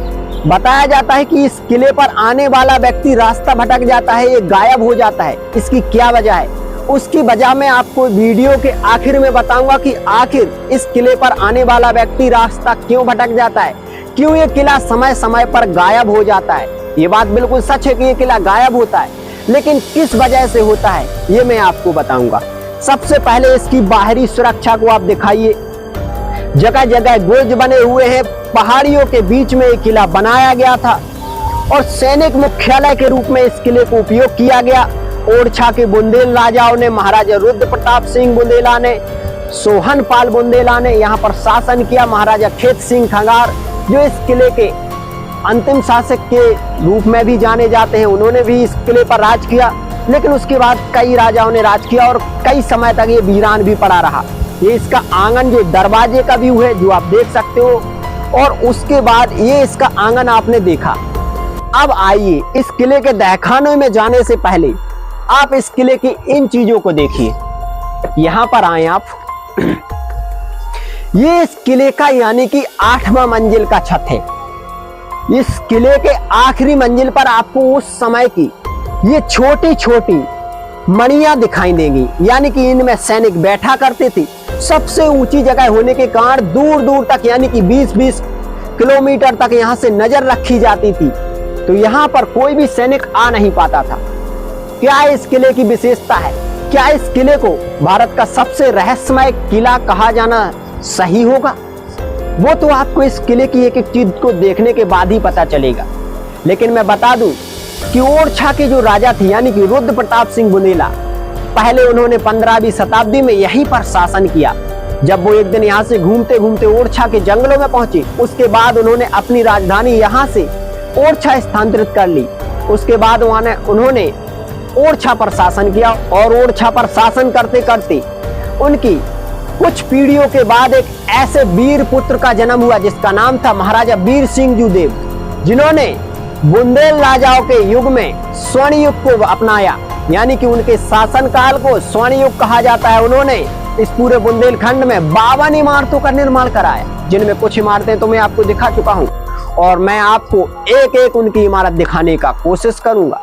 बताया जाता है कि इस किले पर आने वाला व्यक्ति रास्ता भटक जाता है, ये गायब हो जाता है। इसकी क्या वजह है, उसकी वजह मैं आपको वीडियो के आखिर में बताऊंगा कि आखिर इस किले पर आने वाला व्यक्ति रास्ता क्यों भटक जाता है, क्यों ये किला समय समय पर गायब हो जाता है। ये बात बिल्कुल सच है कि ये किला गायब होता है, लेकिन किस वजह से होता है ये मैं आपको बताऊंगा। सबसे पहले इसकी बाहरी सुरक्षा को आप दिखाइए। जगह जगह बुर्ज बने हुए हैं, पहाड़ियों के बीच में एक किला बनाया गया था और सैनिक मुख्यालय के रूप में इस किले को उपयोग किया गया। ओरछा के बुंदेल राजाओं ने, महाराजा रुद्र प्रताप सिंह बुंदेला ने, सोहनपाल बुंदेला ने यहाँ पर शासन किया। महाराजा खेत सिंह खंगार, जो इस किले के अंतिम शासक के रूप में भी जाने जाते हैं, उन्होंने भी इस किले पर राज किया। लेकिन उसके बाद कई राजाओं ने राज किया और कई समय तक ये वीरान भी पड़ा रहा। ये इसका आंगन जो दरवाजे का व्यू है, जो आप देख सकते हो, और उसके बाद ये इसका आंगन आपने देखा। अब आइए, इस किले के दहखानों में जाने से पहले आप इस किले की इन चीजों को देखिए। यहाँ पर आए आप। ये इस किले का यानी कि 8वां मंजिल का छत है। इस किले के आखिरी मंजिल पर आपको उस समय की ये छोटी छोटी मणियां दिखाई देंगी, यानी कि इनमें सैनिक बैठा करते थे। सबसे ऊंची जगह होने के कारण दूर दूर तक, यानी कि 20-20 किलोमीटर तक यहाँ से नजर रखी जाती थी, तो यहाँ पर कोई भी सैनिक आ नहीं पाता था। क्या इस किले की विशेषता है? क्या इस किले को भारत का सबसे रहस्यमय किला कहा जाना सही होगा? वो तो आपको इस किले की एक एक चीज को देखने के बाद ही पता चलेगा। लेकिन मैं बता दूं कि ओरछा के जो राजा थे, यानी कि रुद्र प्रताप सिंह बुंदेला, पहले उन्होंने 15वीं शताब्दी में यहीं पर शासन किया। जब वो एक दिन यहाँ से घूमते घूमते ओरछा के जंगलों में पहुंचे, उसके बाद उन्होंने अपनी राजधानी यहाँ से ओरछा स्थानांतरित कर ली। उसके बाद उन्होंने ओरछा पर शासन किया और ओरछा पर शासन करते करते उनकी कुछ पीढ़ियों के बाद एक ऐसे वीर पुत्र का जन्म हुआ जिसका नाम था महाराजा वीर सिंह देव। जिन्होंने बुंदेल राजाओं के युग में स्वर्ण युग को अपनाया, यानी कि उनके शासनकाल को स्वर्ण युग कहा जाता है। उन्होंने इस पूरे बुंदेलखंड में 52 इमारतों का निर्माण कराया, जिनमें कुछ इमारतें तो मैं आपको दिखा चुका हूं और मैं आपको एक एक उनकी इमारत दिखाने का कोशिश करूंगा।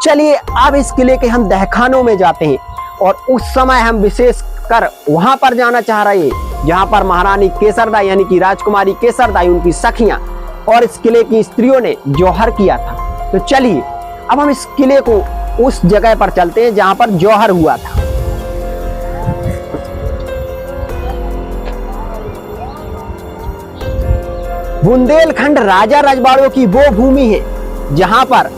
चलिए अब इस किले के हम दहखानों में जाते हैं और उस समय हम विशेष कर वहां पर जाना चाह रहे हैं जहां पर महारानी केसरदाई यानी कि राजकुमारी केसरदाई, उनकी सखियां और इस किले की स्त्रियों ने जौहर किया था। तो चलिए अब हम इस किले को उस जगह पर चलते हैं जहां पर जौहर हुआ था। बुंदेलखंड राजा रजवाड़ों की वो भूमि है जहां पर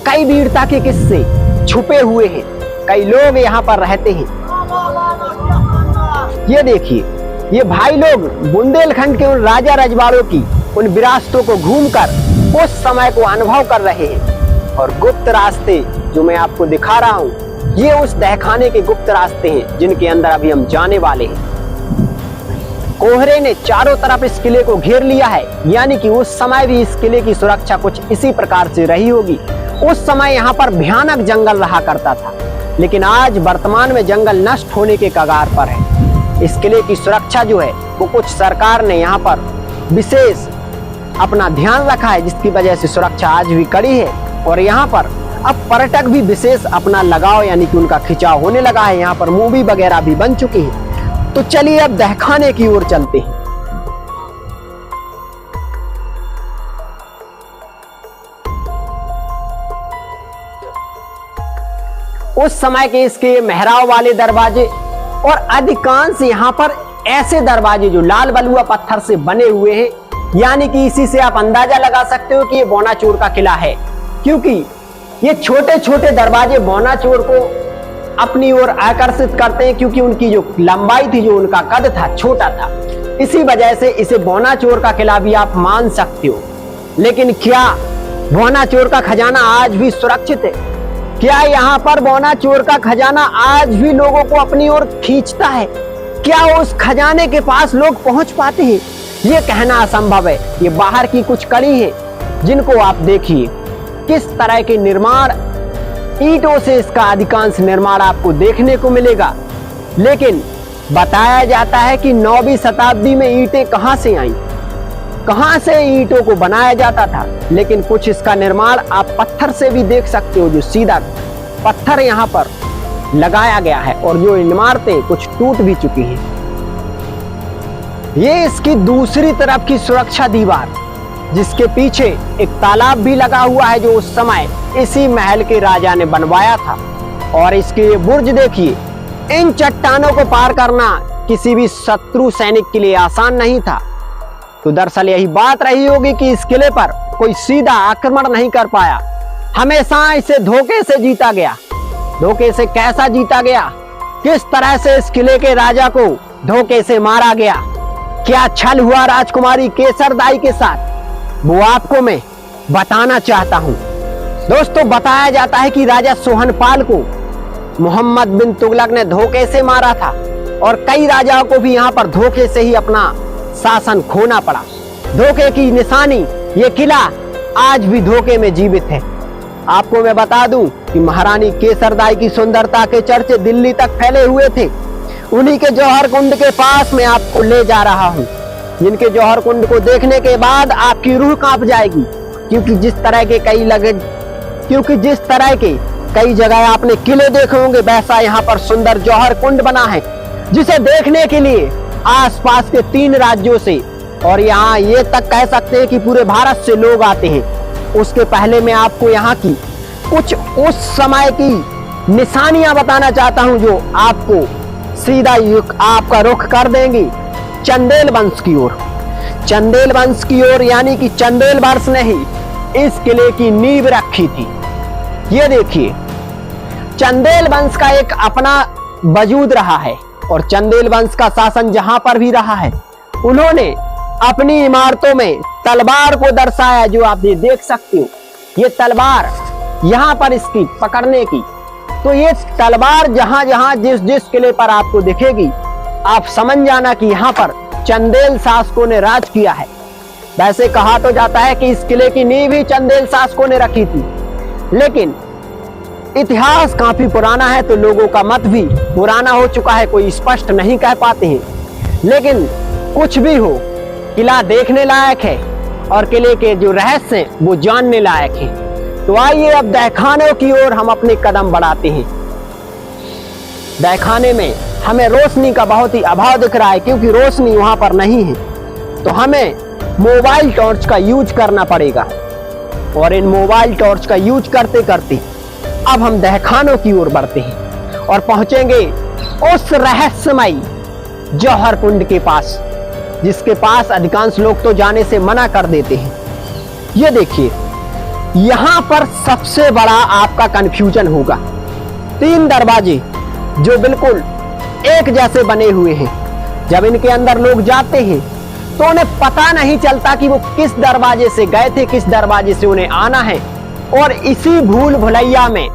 कई वीरता के किस्से छुपे हुए हैं, कई लोग यहाँ पर रहते हैं। ये देखिए, ये भाई लोग बुंदेलखंड के उन राजा रजवाड़ों की उन विरासतों को घूमकर उस समय को अनुभव कर रहे हैं। और गुप्त रास्ते जो मैं आपको दिखा रहा हूँ, ये उस तहखाने के गुप्त रास्ते हैं जिनके अंदर अभी हम जाने वाले हैं। कोहरे ने चारों तरफ इस किले को घेर लिया है, यानी कि उस समय भी इस किले की सुरक्षा कुछ इसी प्रकार से रही होगी। उस समय यहाँ पर भयानक जंगल रहा करता था, लेकिन आज वर्तमान में जंगल नष्ट होने के कगार पर है। इस किले की सुरक्षा जो है वो कुछ सरकार ने यहाँ पर विशेष अपना ध्यान रखा है, जिसकी वजह से सुरक्षा आज भी कड़ी है। और यहाँ पर अब पर्यटक भी विशेष अपना लगाव यानी कि उनका खिंचाव होने लगा है। यहाँ पर मूवी वगैरह भी बन चुकी है। तो चलिए अब दहखाने की ओर चलते हैं। उस समय के इसके मेहराब वाले दरवाजे और अधिकांश यहाँ पर ऐसे दरवाजे जो लाल बलुआ पत्थर से बने हुए हैं, यानी कि इसी से आप अंदाजा लगा सकते हो कि ये बौनाचोर का किला है, क्योंकि ये छोटे छोटे दरवाजे बौनाचोर को अपनी ओर आकर्षित करते हैं, क्योंकि उनकी जो लंबाई थी, जो उनका कद था, छोटा था। इसी वजह से इसे बौनाचोर का किला भी आप मान सकते हो। लेकिन क्या बौनाचोर का खजाना आज भी सुरक्षित है? क्या यहाँ पर बौनाचोर का खजाना आज भी लोगों को अपनी ओर खींचता है? क्या उस खजाने के पास लोग पहुंच पाते हैं? ये कहना असंभव है। ये बाहर की कुछ कड़ी है जिनको आप देखिए किस तरह के निर्माण, ईंटों से इसका अधिकांश निर्माण आपको देखने को मिलेगा। लेकिन बताया जाता है कि 9वीं शताब्दी में ईंटें कहां से आईं, कहां से ईंटों को बनाया जाता था। लेकिन कुछ इसका निर्माण आप पत्थर से भी देख सकते हो, जो सीधा पत्थर यहाँ पर लगाया गया है और जो इमारतें कुछ टूट भी चुकी हैं। ये इसकी दूसरी तरफ की सुरक्षा दीवार, जिसके पीछे एक तालाब भी लगा हुआ है, जो उस समय इसी महल के राजा ने बनवाया था। और इसके ये बुर्ज देखिए, इन चट्टानों को पार करना किसी भी शत्रु सैनिक के लिए आसान नहीं था। तो दरअसल यही बात रही होगी कि इस किले पर कोई सीधा आक्रमण नहीं कर पाया, हमेशा इसे धोखे से जीता गया। धोखे से कैसा जीता गया? किस तरह से इस किले के राजा को धोखे से मारा गया? क्या छल हुआ राजकुमारी केसरदाई के साथ, वो आपको मैं बताना चाहता हूं। दोस्तों, बताया जाता है कि राजा सोहनपाल को मोहम्मद बिन तुगलक ने धोखे से मारा था और कई राजाओं को भी यहाँ पर धोखे से ही अपना शासन खोना पड़ा। धोखे की निशानी ये किला आज भी धोखे में जीवित है। आपको मैं बता दूं कि महारानी केसरदाई की सुंदरता के चर्चे दिल्ली तक फैले हुए थे। उन्हीं के जौहर कुंड के पास मैं आपको ले जा रहा हूं, जिनके जौहर कुंड को देखने के बाद आपकी रूह कांप जाएगी, क्योंकि जिस तरह के कई जगह आपने किले देखे होंगे, वैसा यहाँ पर सुंदर जौहर कुंड बना है, जिसे देखने के लिए आसपास के 3 राज्यों से और यहाँ ये तक कह सकते हैं कि पूरे भारत से लोग आते हैं। उसके पहले मैं आपको यहाँ की कुछ उस समय की निशानियां बताना चाहता हूं, जो आपको सीधा आपका रुख कर देंगी चंदेल वंश की ओर। चंदेल वंश की ओर, यानी कि चंदेल वंश ने ही इस किले की नींव रखी थी। ये देखिए, चंदेल वंश का एक अपना वजूद रहा है और चंदेल वंश का शासन जहां पर भी रहा है, उन्होंने अपनी इमारतों में तलवार को दर्शाया, जो आप ये देख सकते हो। ये तलवार यहाँ पर इसकी पकड़ने की, तो ये तलवार जहां जहां जिस जिस किले पर आपको दिखेगी, आप समझ जाना कि यहाँ पर चंदेल शासकों ने राज किया है। वैसे कहा तो जाता है कि इस किले की नींव ही चंदेल शासकों ने रखी थी, लेकिन इतिहास काफी पुराना है तो लोगों का मत भी पुराना हो चुका है, कोई स्पष्ट नहीं कह पाते हैं। लेकिन कुछ भी हो, किला देखने लायक है और किले के जो रहस्य हैं वो जानने लायक हैं। तो आइए अब दहखानों की ओर हम अपने कदम बढ़ाते हैं। दहखाने में हमें रोशनी का बहुत ही अभाव दिख रहा है, क्योंकि रोशनी वहां पर नहीं है, तो हमें मोबाइल टॉर्च का यूज करना पड़ेगा। और इन मोबाइल टॉर्च का यूज करते करते अब हम दहखानों की ओर बढ़ते हैं और पहुंचेंगे उस रहस्यमयी जौहर कुंड के पास, जिसके पास अधिकांश लोग तो जाने से मना कर देते हैं। ये देखिए, यहां पर सबसे बड़ा आपका कंफ्यूजन होगा। 3 दरवाजे जो बिल्कुल एक जैसे बने हुए हैं। जब इनके अंदर लोग जाते हैं तो उन्हें पता नहीं चलता कि वो किस दरवाजे से गए थे, किस दरवाजे से उन्हें आना है, और इसी भूल भुलैया में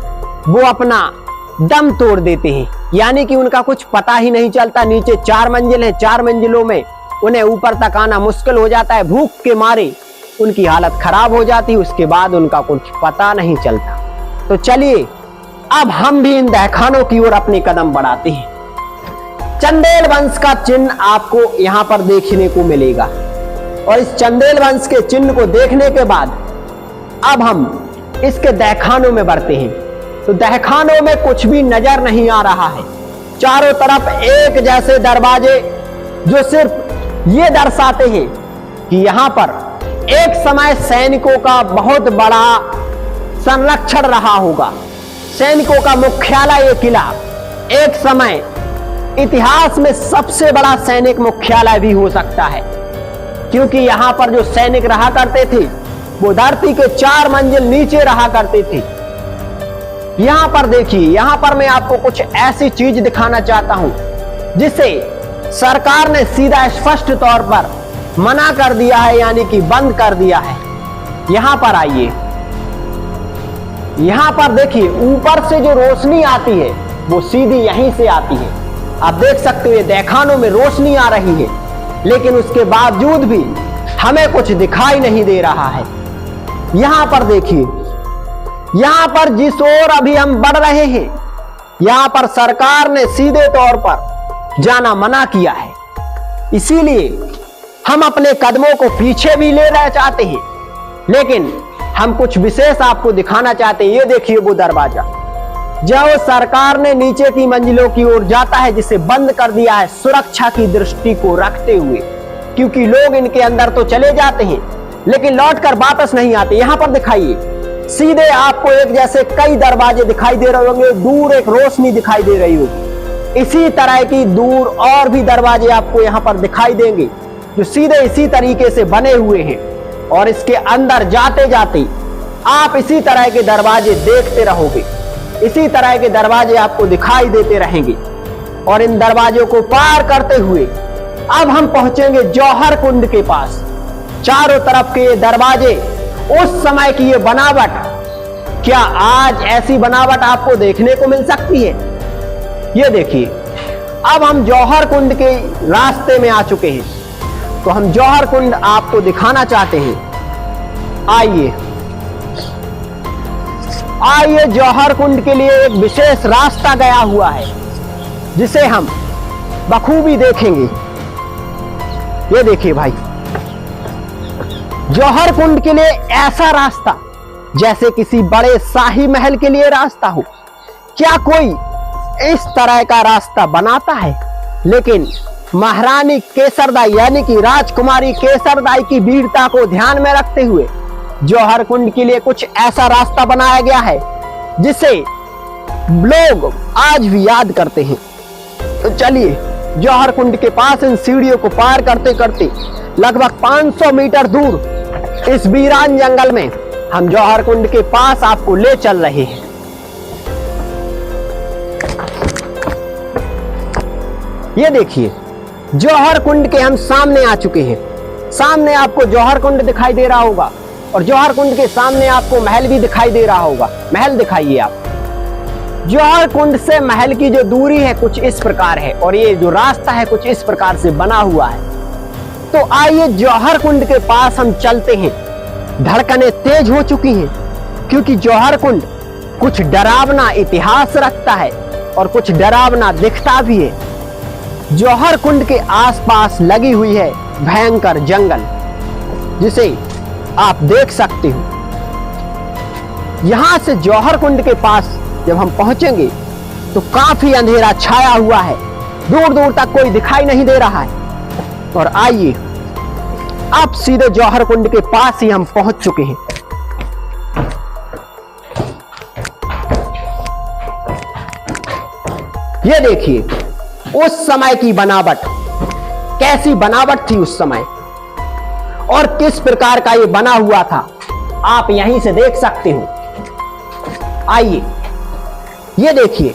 वो अपना दम तोड़ देते हैं। यानी कि उनका कुछ पता ही नहीं चलता। नीचे 4 मंजिल है, 4 मंजिलों में उन्हें ऊपर तक आना मुश्किल हो जाता है। भूख के मारे उनकी हालत खराब हो जाती है, उसके बाद उनका कुछ पता नहीं चलता। तो चलिए अब हम भी इन दहखानों की ओर अपने कदम बढ़ाते हैं। चंदेल वंश का चिन्ह आपको यहाँ पर देखने को मिलेगा, और इस चंदेल वंश के चिन्ह को देखने के बाद अब हम इसके दहखानों में बढ़ते हैं। तो दहखानों में कुछ भी नजर नहीं आ रहा है। चारों तरफ एक जैसे दरवाजे जो सिर्फ ये दर्शाते हैं कि यहाँ पर एक समय सैनिकों का बहुत बड़ा संरक्षण रहा होगा। सैनिकों का मुख्यालय ये किला एक समय इतिहास में सबसे बड़ा सैनिक मुख्यालय भी हो सकता है, क्योंकि यहाँ पर जो सैनिक रहा करते थे वो धरती के 4 मंजिल नीचे रहा करते थे। यहाँ पर देखिए, यहाँ पर मैं आपको कुछ ऐसी चीज दिखाना चाहता हूं जिसे सरकार ने सीधा स्पष्ट तौर पर मना कर दिया है, यानी कि बंद कर दिया है। यहाँ पर आइए, यहाँ पर देखिए, ऊपर से जो रोशनी आती है वो सीधी यहीं से आती है। आप देख सकते हो ये दहखानों में रोशनी आ रही है, लेकिन उसके बावजूद भी हमें कुछ दिखाई नहीं दे रहा है। यहां पर देखिए, यहां पर जिस ओर अभी हम बढ़ रहे हैं, यहां पर सरकार ने सीधे तौर पर जाना मना किया है। इसीलिए हम अपने कदमों को पीछे भी ले रहे चाहते हैं, लेकिन हम कुछ विशेष आपको दिखाना चाहते हैं। ये देखिए वो दरवाजा जो सरकार ने नीचे की मंजिलों की ओर जाता है, जिसे बंद कर दिया है सुरक्षा की दृष्टि को रखते हुए, क्योंकि लोग इनके अंदर तो चले जाते हैं लेकिन लौटकर वापस नहीं आते। यहां पर दिखाइए, सीधे आपको एक जैसे कई दरवाजे दिखाई दे रहे होंगे, दूर एक रोशनी दिखाई दे रही होगी। इसी तरह की दूर और भी दरवाजे आपको यहां पर दिखाई देंगे जो सीधे इसी तरीके से बने हुए हैं, और इसके अंदर जाते जाते आप इसी तरह के दरवाजे देखते रहोगे। इसी तरह के दरवाजे आपको दिखाई देते रहेंगे, और इन दरवाजों को पार करते हुए अब हम पहुंचेंगे जौहर कुंड के पास। चारों तरफ के ये दरवाजे, उस समय की ये बनावट, क्या आज ऐसी बनावट आपको देखने को मिल सकती है? ये देखिए, अब हम जौहर कुंड के रास्ते में आ चुके हैं, तो हम जौहर कुंड आपको दिखाना चाहते हैं। आइए आइए, जौहर कुंड के लिए एक विशेष रास्ता गया हुआ है जिसे हम बखूबी देखेंगे। ये देखिए भाई, जौहर कुंड के लिए ऐसा रास्ता जैसे किसी बड़े शाही महल के लिए रास्ता हो। क्या कोई इस तरह का रास्ता बनाता है? लेकिन महारानी केसरदाई यानी कि राजकुमारी केसरदाई की वीरता को ध्यान में रखते हुए जौहर कुंड के लिए कुछ ऐसा रास्ता बनाया गया है जिसे लोग आज भी याद करते हैं। तो चलिए, जौहर कुंड के पास इन सीढ़ियों को पार करते करते लगभग 500 मीटर दूर इस वीरान जंगल में हम जौहर कुंड के पास आपको ले चल रहे हैं। ये देखिए, जौहर कुंड के हम सामने आ चुके हैं। सामने आपको जौहर कुंड दिखाई दे रहा होगा, और जौहर कुंड के सामने आपको महल भी दिखाई दे रहा होगा। महल दिखाइए आप। जौहर कुंड से महल की जो दूरी है कुछ इस प्रकार है, और ये जो रास्ता है कुछ इस प्रकार से बना हुआ है। तो आइए जौहर कुंड के पास हम चलते हैं। धड़कनें तेज हो चुकी हैं क्योंकि जौहर कुंड कुछ डरावना इतिहास रखता है और कुछ डरावना दिखता भी है। जौहर कुंड के आसपास लगी हुई है भयंकर जंगल, जिसे आप देख सकते हो। यहां से जौहर कुंड के पास जब हम पहुंचेंगे तो काफी अंधेरा छाया हुआ है, दूर दूर तक कोई दिखाई नहीं दे रहा है। और आइए अब सीधे जौहर कुंड के पास ही हम पहुंच चुके हैं। ये देखिए उस समय की बनावट, कैसी बनावट थी उस समय और किस प्रकार का ये बना हुआ था, आप यहीं से देख सकते हो। आइए ये देखिए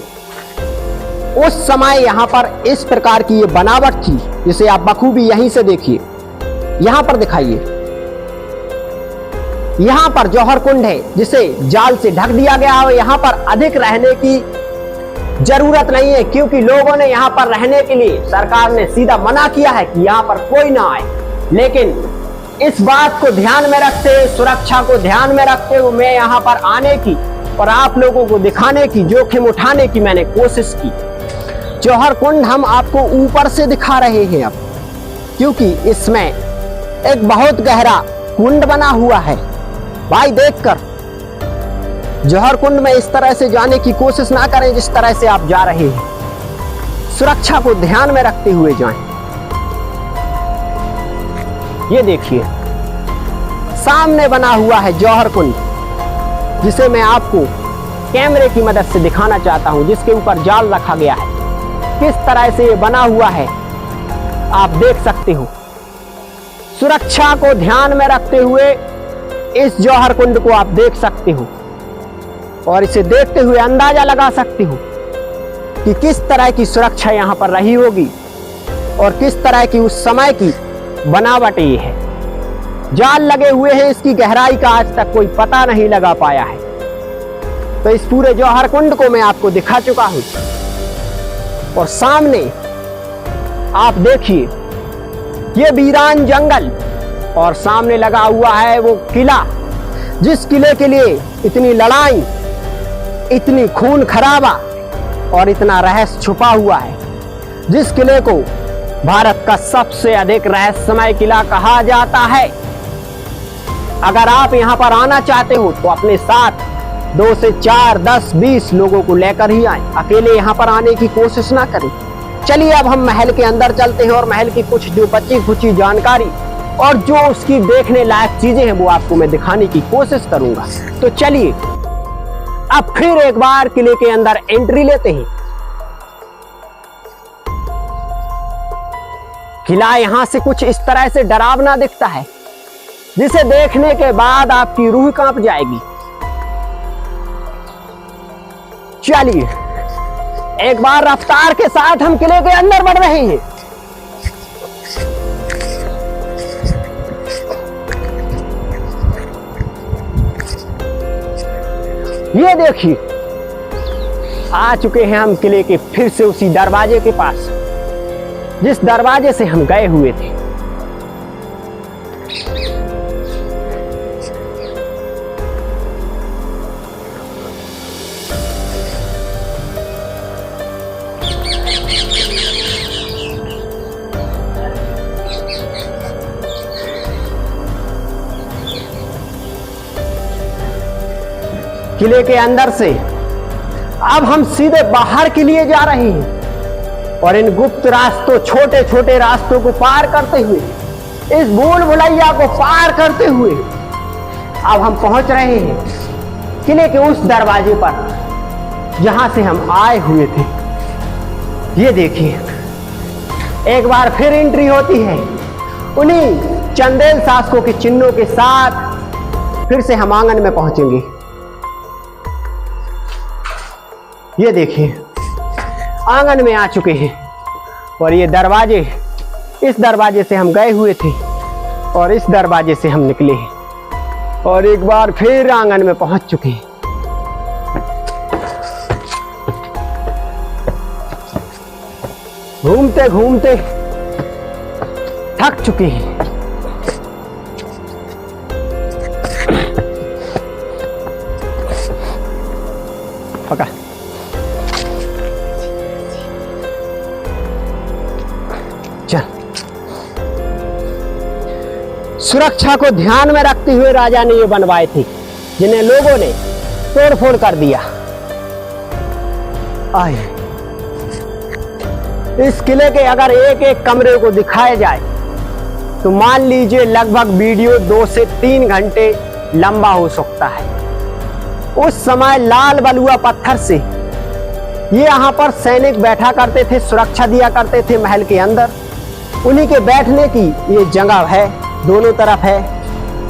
उस समय यहां पर इस प्रकार की ये बनावट थी, जिसे आप बखूबी यहीं से देखिए। यहां पर दिखाइए, यहां पर जौहर कुंड है जिसे जाल से ढक दिया गया है। यहां पर अधिक रहने की जरूरत नहीं है क्योंकि लोगों ने यहां पर रहने के लिए, सरकार ने सीधा मना किया है कि यहां पर कोई ना आए। लेकिन इस बात को ध्यान में रखते हुए, सुरक्षा को ध्यान में रखते हुए मैं यहां पर आने की और आप लोगों को दिखाने की, जोखिम उठाने की मैंने कोशिश की। जौहर कुंड हम आपको ऊपर से दिखा रहे हैं अब, क्योंकि इसमें एक बहुत गहरा कुंड बना हुआ है। भाई देखकर जौहर कुंड में इस तरह से जाने की कोशिश ना करें जिस तरह से आप जा रहे हैं। सुरक्षा को ध्यान में रखते हुए जाएं। ये देखिए सामने बना हुआ है जौहर कुंड, जिसे मैं आपको कैमरे की मदद से दिखाना चाहता हूं, जिसके ऊपर जाल रखा गया है। किस तरह से ये बना हुआ है आप देख सकते हो। सुरक्षा को ध्यान में रखते हुए इस जौहर कुंड को आप देख सकते हो और इसे देखते हुए अंदाजा लगा सकते हो कि किस तरह की सुरक्षा यहां पर रही होगी और किस तरह की उस समय की बनावट ये है। जाल लगे हुए हैं, इसकी गहराई का आज तक कोई पता नहीं लगा पाया है। तो इस पूरे जौहर कुंड को मैं आपको दिखा चुका हूं और सामने आप देखिए ये वीरान जंगल और सामने लगा हुआ है वो किला, जिस किले के लिए इतनी लड़ाई, इतनी खून खराबा और इतना रहस्य छुपा हुआ है, जिस किले को भारत का सबसे अधिक रहस्यमय किला कहा जाता है। अगर आप यहां पर आना चाहते हो तो अपने साथ 2 से 4, 10, 20 लोगों को लेकर ही आए, अकेले यहां पर आने की कोशिश ना करें। चलिए अब हम महल के अंदर चलते हैं और महल की कुछ जो बची खुची जानकारी और जो उसकी देखने लायक चीजें हैं वो आपको मैं दिखाने की कोशिश करूंगा। तो चलिए अब फिर एक बार किले के अंदर एंट्री लेते हैं। किला यहां से कुछ इस तरह से डरावना दिखता है, जिसे देखने के बाद आपकी रूह कांप जाएगी। चलिए एक बार रफ्तार के साथ हम किले के अंदर बढ़ रहे हैं। ये देखिए आ चुके हैं हम किले के फिर से उसी दरवाजे के पास, जिस दरवाजे से हम गए हुए थे। किले के अंदर से अब हम सीधे बाहर के लिए जा रहे हैं और इन गुप्त रास्तों, छोटे छोटे रास्तों को पार करते हुए, इस भूल भुलैया को पार करते हुए अब हम पहुंच रहे हैं किले के उस दरवाजे पर जहां से हम आए हुए थे। ये देखिए एक बार फिर एंट्री होती है उन्हीं चंदेल शासकों के चिन्हों के साथ। फिर से हम आंगन में पहुंचेंगे। ये देखिए आंगन में आ चुके हैं और ये दरवाजे, इस दरवाजे से हम गए हुए थे और इस दरवाजे से हम निकले हैं और एक बार फिर आंगन में पहुंच चुके हैं। घूमते घूमते थक चुके हैं। पकड़। चल। सुरक्षा को ध्यान में रखते हुए राजा ने ये बनवाए थे, जिन्हें लोगों ने तोड़फोड़ कर दिया। आए, इस किले के अगर एक एक कमरे को दिखाया जाए तो मान लीजिए लगभग वीडियो 2 से 3 घंटे लंबा हो सकता है। उस समय लाल बलुआ पत्थर से ये यहाँ पर सैनिक बैठा करते थे, सुरक्षा दिया करते थे महल के अंदर। उन्हीं के बैठने की ये जगह है, दोनों तरफ है।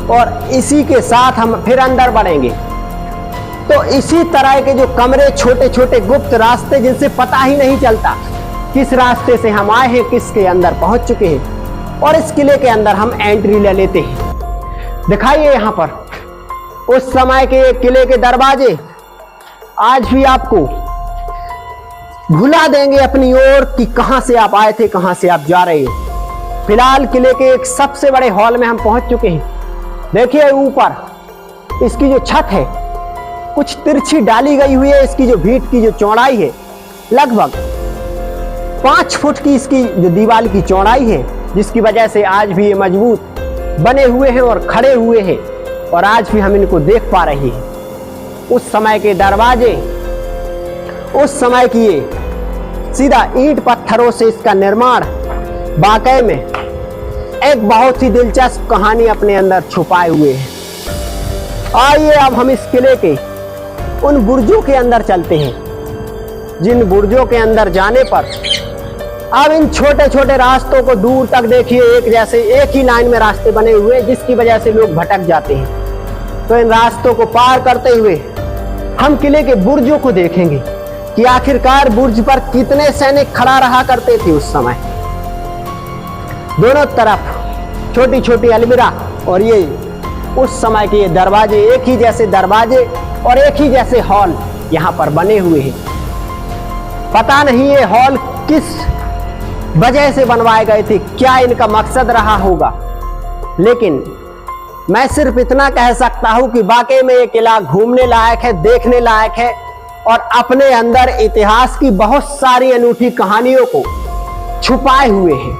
और इसी के साथ हम फिर अंदर बढ़ेंगे तो इसी तरह के जो कमरे, छोटे छोटे गुप्त रास्ते जिनसे पता ही नहीं चलता किस रास्ते से हम आए हैं, किसके अंदर पहुंच चुके हैं, और इस किले के अंदर हम एंट्री ले लेते हैं। दिखाइए यहाँ पर उस समय के किले के दरवाजे आज भी आपको भुला देंगे अपनी ओर कि कहां से आप आए थे, कहां से आप जा रहे हैं। फिलहाल किले के एक सबसे बड़े हॉल में हम पहुंच चुके हैं। देखिए ऊपर इसकी जो छत है कुछ तिरछी डाली गई हुई है। इसकी जो भीत की जो चौड़ाई है लगभग 5 फुट की इसकी जो दीवार की चौड़ाई है, जिसकी वजह से आज भी ये मजबूत बने हुए हैं और खड़े हुए हैं और आज भी हम इनको देख पा रहे हैं। उस समय के दरवाजे, उस समय की ये सीधा ईंट पत्थरों से इसका निर्माण वाकई में एक बहुत ही दिलचस्प कहानी अपने अंदर छुपाए हुए है। आइए अब हम इस किले के उन बुर्जों के अंदर चलते हैं, जिन बुर्जों के अंदर जाने पर अब इन छोटे छोटे रास्तों को दूर तक देखिए, एक जैसे एक ही लाइन में रास्ते बने हुए हैं, जिसकी वजह से लोग भटक जाते हैं। तो इन रास्तों को पार करते हुए हम किले के बुर्जों को देखेंगे कि आखिरकार बुर्ज पर कितने सैनिक खड़ा रहा करते थे उस समय। दोनों तरफ छोटी छोटी अलमीरा और ये उस समय के ये दरवाजे, एक ही जैसे दरवाजे और एक ही जैसे हॉल यहाँ पर बने हुए हैं। पता नहीं ये हॉल किस वजह से बनवाए गए थे, क्या इनका मकसद रहा होगा, लेकिन मैं सिर्फ इतना कह सकता हूं कि वाकई में ये किला घूमने लायक है, देखने लायक है और अपने अंदर इतिहास की बहुत सारी अनूठी कहानियों को छुपाए हुए हैं।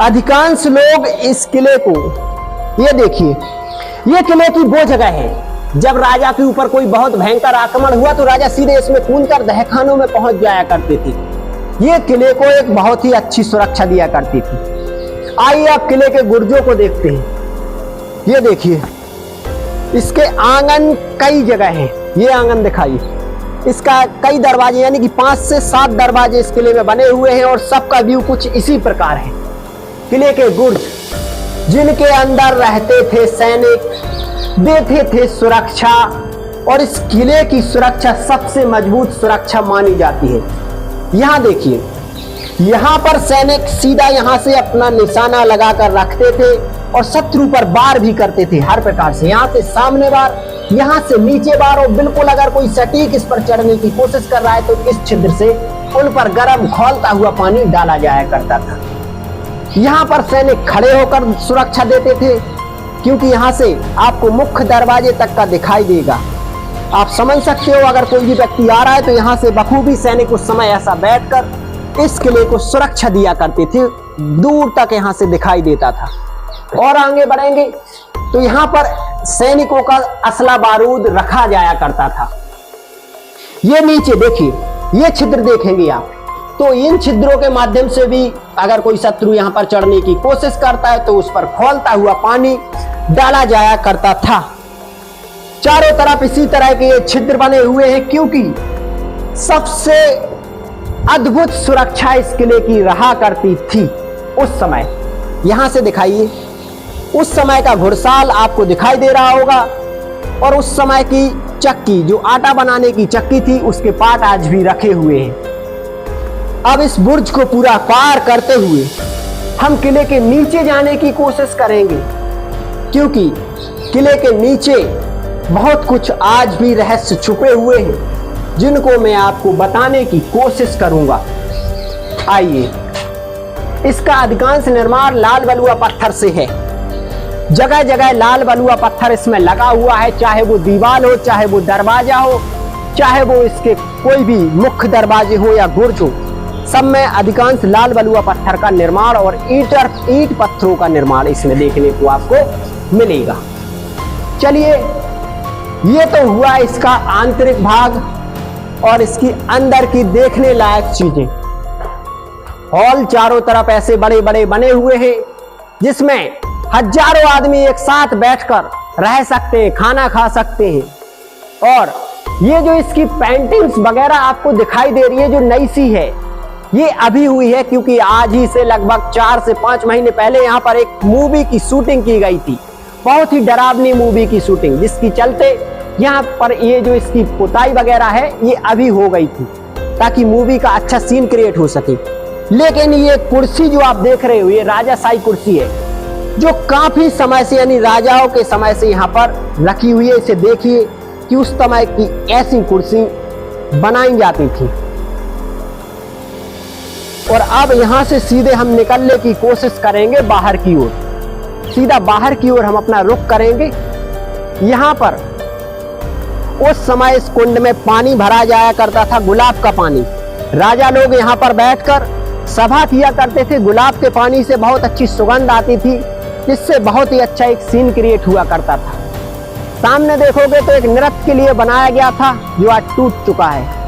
अधिकांश लोग इस किले को, ये देखिए, ये किले की वो जगह है जब राजा के ऊपर कोई बहुत भयंकर आक्रमण हुआ तो राजा सीधे इसमें कूदकर दहखानों में पहुंच जाया करते थे। ये किले को एक बहुत ही अच्छी सुरक्षा दिया करती थी। आइए आप किले के बुर्जों को देखते हैं। ये देखिए, इसके आंगन कई जगह हैं। ये आंगन दिखाइए, इसका कई दरवाजे यानी कि 5 से 7 दरवाजे इस किले में बने हुए हैं और सबका व्यू कुछ इसी प्रकार है। किले के बुर्ज जिनके अंदर रहते थे सैनिक, देते थे सुरक्षा, और इस किले की सुरक्षा सबसे मजबूत सुरक्षा मानी जाती है। यहाँ देखिए, यहाँ पर सैनिक सीधा यहाँ से अपना निशाना लगाकर रखते थे और शत्रु पर वार भी करते थे हर प्रकार से। यहाँ से सामने वार, यहाँ से नीचे वार, और बिल्कुल अगर कोई सटीक इस पर चढ़ने की कोशिश कर रहा है तो इस छिद्र से उन पर गर्म खौलता हुआ पानी डाला जाया करता था। यहाँ पर सैनिक खड़े होकर सुरक्षा देते थे, क्योंकि यहाँ से आपको मुख्य दरवाजे तक का दिखाई देगा। आप समझ सकते हो, अगर कोई भी व्यक्ति आ रहा है तो यहाँ से बखूबी सैनिक उस समय ऐसा बैठकर इस किले को सुरक्षा दिया करते थे, दूर तक यहाँ से दिखाई देता था। और आगे बढ़ेंगे तो यहाँ पर सैनिकों का असला बारूद रखा जाया करता था। ये नीचे देखिए, ये छिद्र देखेंगे आप, तो इन छिद्रों के माध्यम से भी अगर कोई शत्रु यहाँ पर चढ़ने की कोशिश करता है तो उस पर खौलता हुआ पानी डाला जाया करता था। चारों तरफ इसी तरह के ये छिद्र बने हुए हैं, क्योंकि सबसे अद्भुत सुरक्षा इस किले की रहा करती थी उस समय। यहां से दिखाइए, उस समय का घुड़साल आपको दिखाई दे रहा होगा, और उस समय की चक्की, जो आटा बनाने की चक्की थी, उसके पार्ट आज भी रखे हुए हैं। अब इस बुर्ज को पूरा पार करते हुए हम किले के नीचे जाने की कोशिश करेंगे, क्योंकि किले के नीचे बहुत कुछ आज भी रहस्य छुपे हुए हैं, जिनको मैं आपको बताने की कोशिश करूंगा। आइए, इसका अधिकांश निर्माण लाल बलुआ पत्थर से है। जगह जगह लाल बलुआ पत्थर इसमें लगा हुआ है, चाहे वो दीवार हो, चाहे वो दरवाजा हो, चाहे वो इसके कोई भी मुख्य दरवाजे हो या गुर्ज हो, सब में अधिकांश लाल बलुआ पत्थर का निर्माण और ईंट पत्थरों का निर्माण इसमें देखने को आपको मिलेगा। चलिए, ये तो हुआ इसका आंतरिक भाग और इसकी अंदर की देखने लायक चीजें। हॉल चारों तरफ ऐसे बड़े बड़े बने हुए हैं जिसमें हजारों आदमी एक साथ बैठकर रह सकते हैं, खाना खा सकते हैं। और ये जो इसकी पेंटिंग्स वगैरह आपको दिखाई दे रही है, जो नई सी है, ये अभी हुई है, क्योंकि आज ही से लगभग 4 से 5 महीने पहले यहाँ पर एक मूवी की शूटिंग की गई थी, बहुत ही डरावनी मूवी की शूटिंग, जिसकी चलते यहाँ पर ये जो इसकी पुताई वगैरह है ये अभी हो गई थी, ताकि मूवी का अच्छा सीन क्रिएट हो सके। लेकिन ये कुर्सी जो आप देख रहे हो, ये राजाशाही कुर्सी है, जो काफी समय से, यानी राजाओं के समय से यहाँ पर रखी हुई है। इसे देखिए कि उस समय की ऐसी कुर्सी बनाई जाती थी। और अब यहाँ से सीधे हम निकलने की कोशिश करेंगे बाहर की ओर। सीधा बाहर की ओर हम अपना रुख करेंगे। यहाँ पर उस समय इस कुंड में पानी भरा जाया करता था, गुलाब का पानी। राजा लोग यहाँ पर बैठकर सभा किया करते थे। गुलाब के पानी से बहुत अच्छी सुगंध आती थी, जिससे बहुत ही अच्छा एक सीन क्रिएट हुआ करता था। सामने देखोगे तो एक नृत्य के लिए बनाया गया था, जो आज टूट चुका है।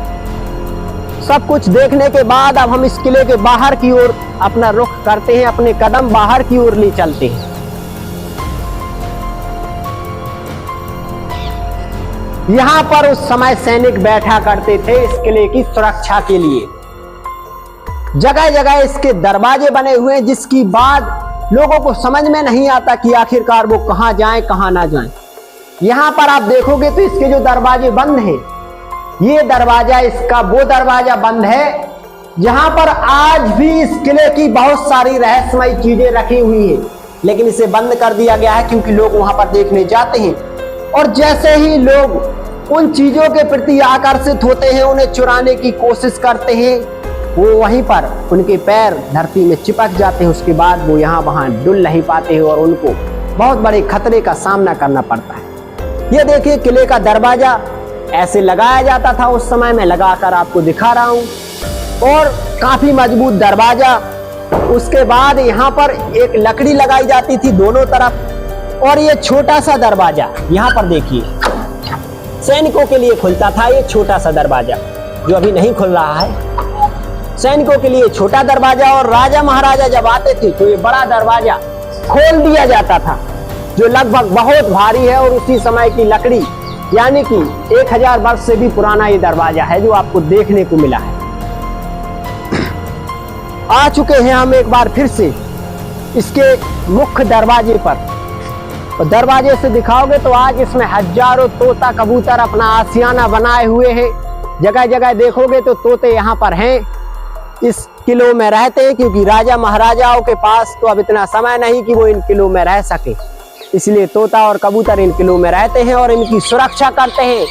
सब कुछ देखने के बाद अब हम इस किले के बाहर की ओर अपना रुख करते हैं, अपने कदम बाहर की ओर ले चलते हैं। यहाँ पर उस समय सैनिक बैठा करते थे इस किले की सुरक्षा के लिए। जगह जगह इसके दरवाजे बने हुए हैं, जिसकी बात लोगों को समझ में नहीं आता कि आखिरकार वो कहां जाएं, कहां ना जाएं। यहाँ पर आप देखोगे तो इसके जो दरवाजे बंद हैं, ये दरवाजा, इसका वो दरवाजा बंद है जहां पर आज भी इस किले की बहुत सारी रहस्यमयी चीजें रखी हुई हैं, लेकिन इसे बंद कर दिया गया है क्योंकि लोग वहां पर देखने जाते हैं। और जैसे ही लोग उन चीजों के प्रति आकर्षित होते हैं, उन्हें चुराने की कोशिश करते हैं, वो वहीं पर उनके पैर धरती में चिपक जाते हैं। उसके बाद वो यहाँ वहां डुल नहीं पाते हैं और उनको बहुत बड़े खतरे का सामना करना पड़ता है। ये देखिए, किले का दरवाजा ऐसे लगाया जाता था उस समय, में लगाकर आपको दिखा रहा हूं, और काफी मजबूत दरवाजा। उसके बाद यहाँ पर एक लकड़ी लगाई जाती थी दोनों तरफ, और ये छोटा सा दरवाजा यहाँ पर देखिए, सैनिकों के लिए खुलता था। ये छोटा सा दरवाजा जो अभी नहीं खुल रहा है, सैनिकों के लिए छोटा दरवाजा। और राजा महाराजा जब आते थे तो ये बड़ा दरवाजा खोल दिया जाता था, जो लगभग बहुत भारी है, और उसी समय की लकड़ी, यानी कि 1000 वर्ष से भी पुराना ये दरवाजा है जो आपको देखने को मिला है। आ चुके हैं हम एक बार फिर से इसके मुख्य दरवाजे पर। और दरवाजे से दिखाओगे तो आज इसमें हजारों तोता कबूतर अपना आशियाना बनाए हुए हैं। जगह जगह देखोगे तो तोते यहाँ पर हैं, इस किलों में रहते हैं, क्योंकि राजा महाराजाओं के पास तो अब इतना समय नहीं कि वो इन किलों में रह सके, इसलिए तोता और कबूतर इन किलों में रहते हैं और इनकी सुरक्षा करते हैं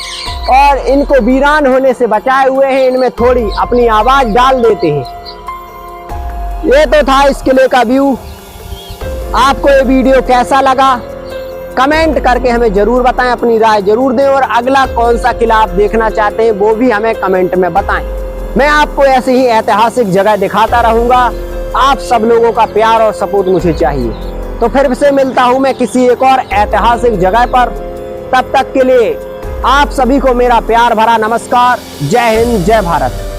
और इनको वीरान होने से बचाए हुए हैं। इनमें थोड़ी अपनी आवाज डाल देते हैं। ये तो था इस किले का व्यू। आपको ये वीडियो कैसा लगा कमेंट करके हमें जरूर बताएं, अपनी राय जरूर दें, और अगला कौन सा किला आप देखना चाहते हैं वो भी हमें कमेंट में बताएं। मैं आपको ऐसे ही ऐतिहासिक जगह दिखाता रहूंगा। आप सब लोगों का प्यार और सपोर्ट मुझे चाहिए। तो फिर से मिलता हूं मैं किसी एक और ऐतिहासिक जगह पर। तब तक के लिए आप सभी को मेरा प्यार भरा नमस्कार। जय हिंद, जय भारत।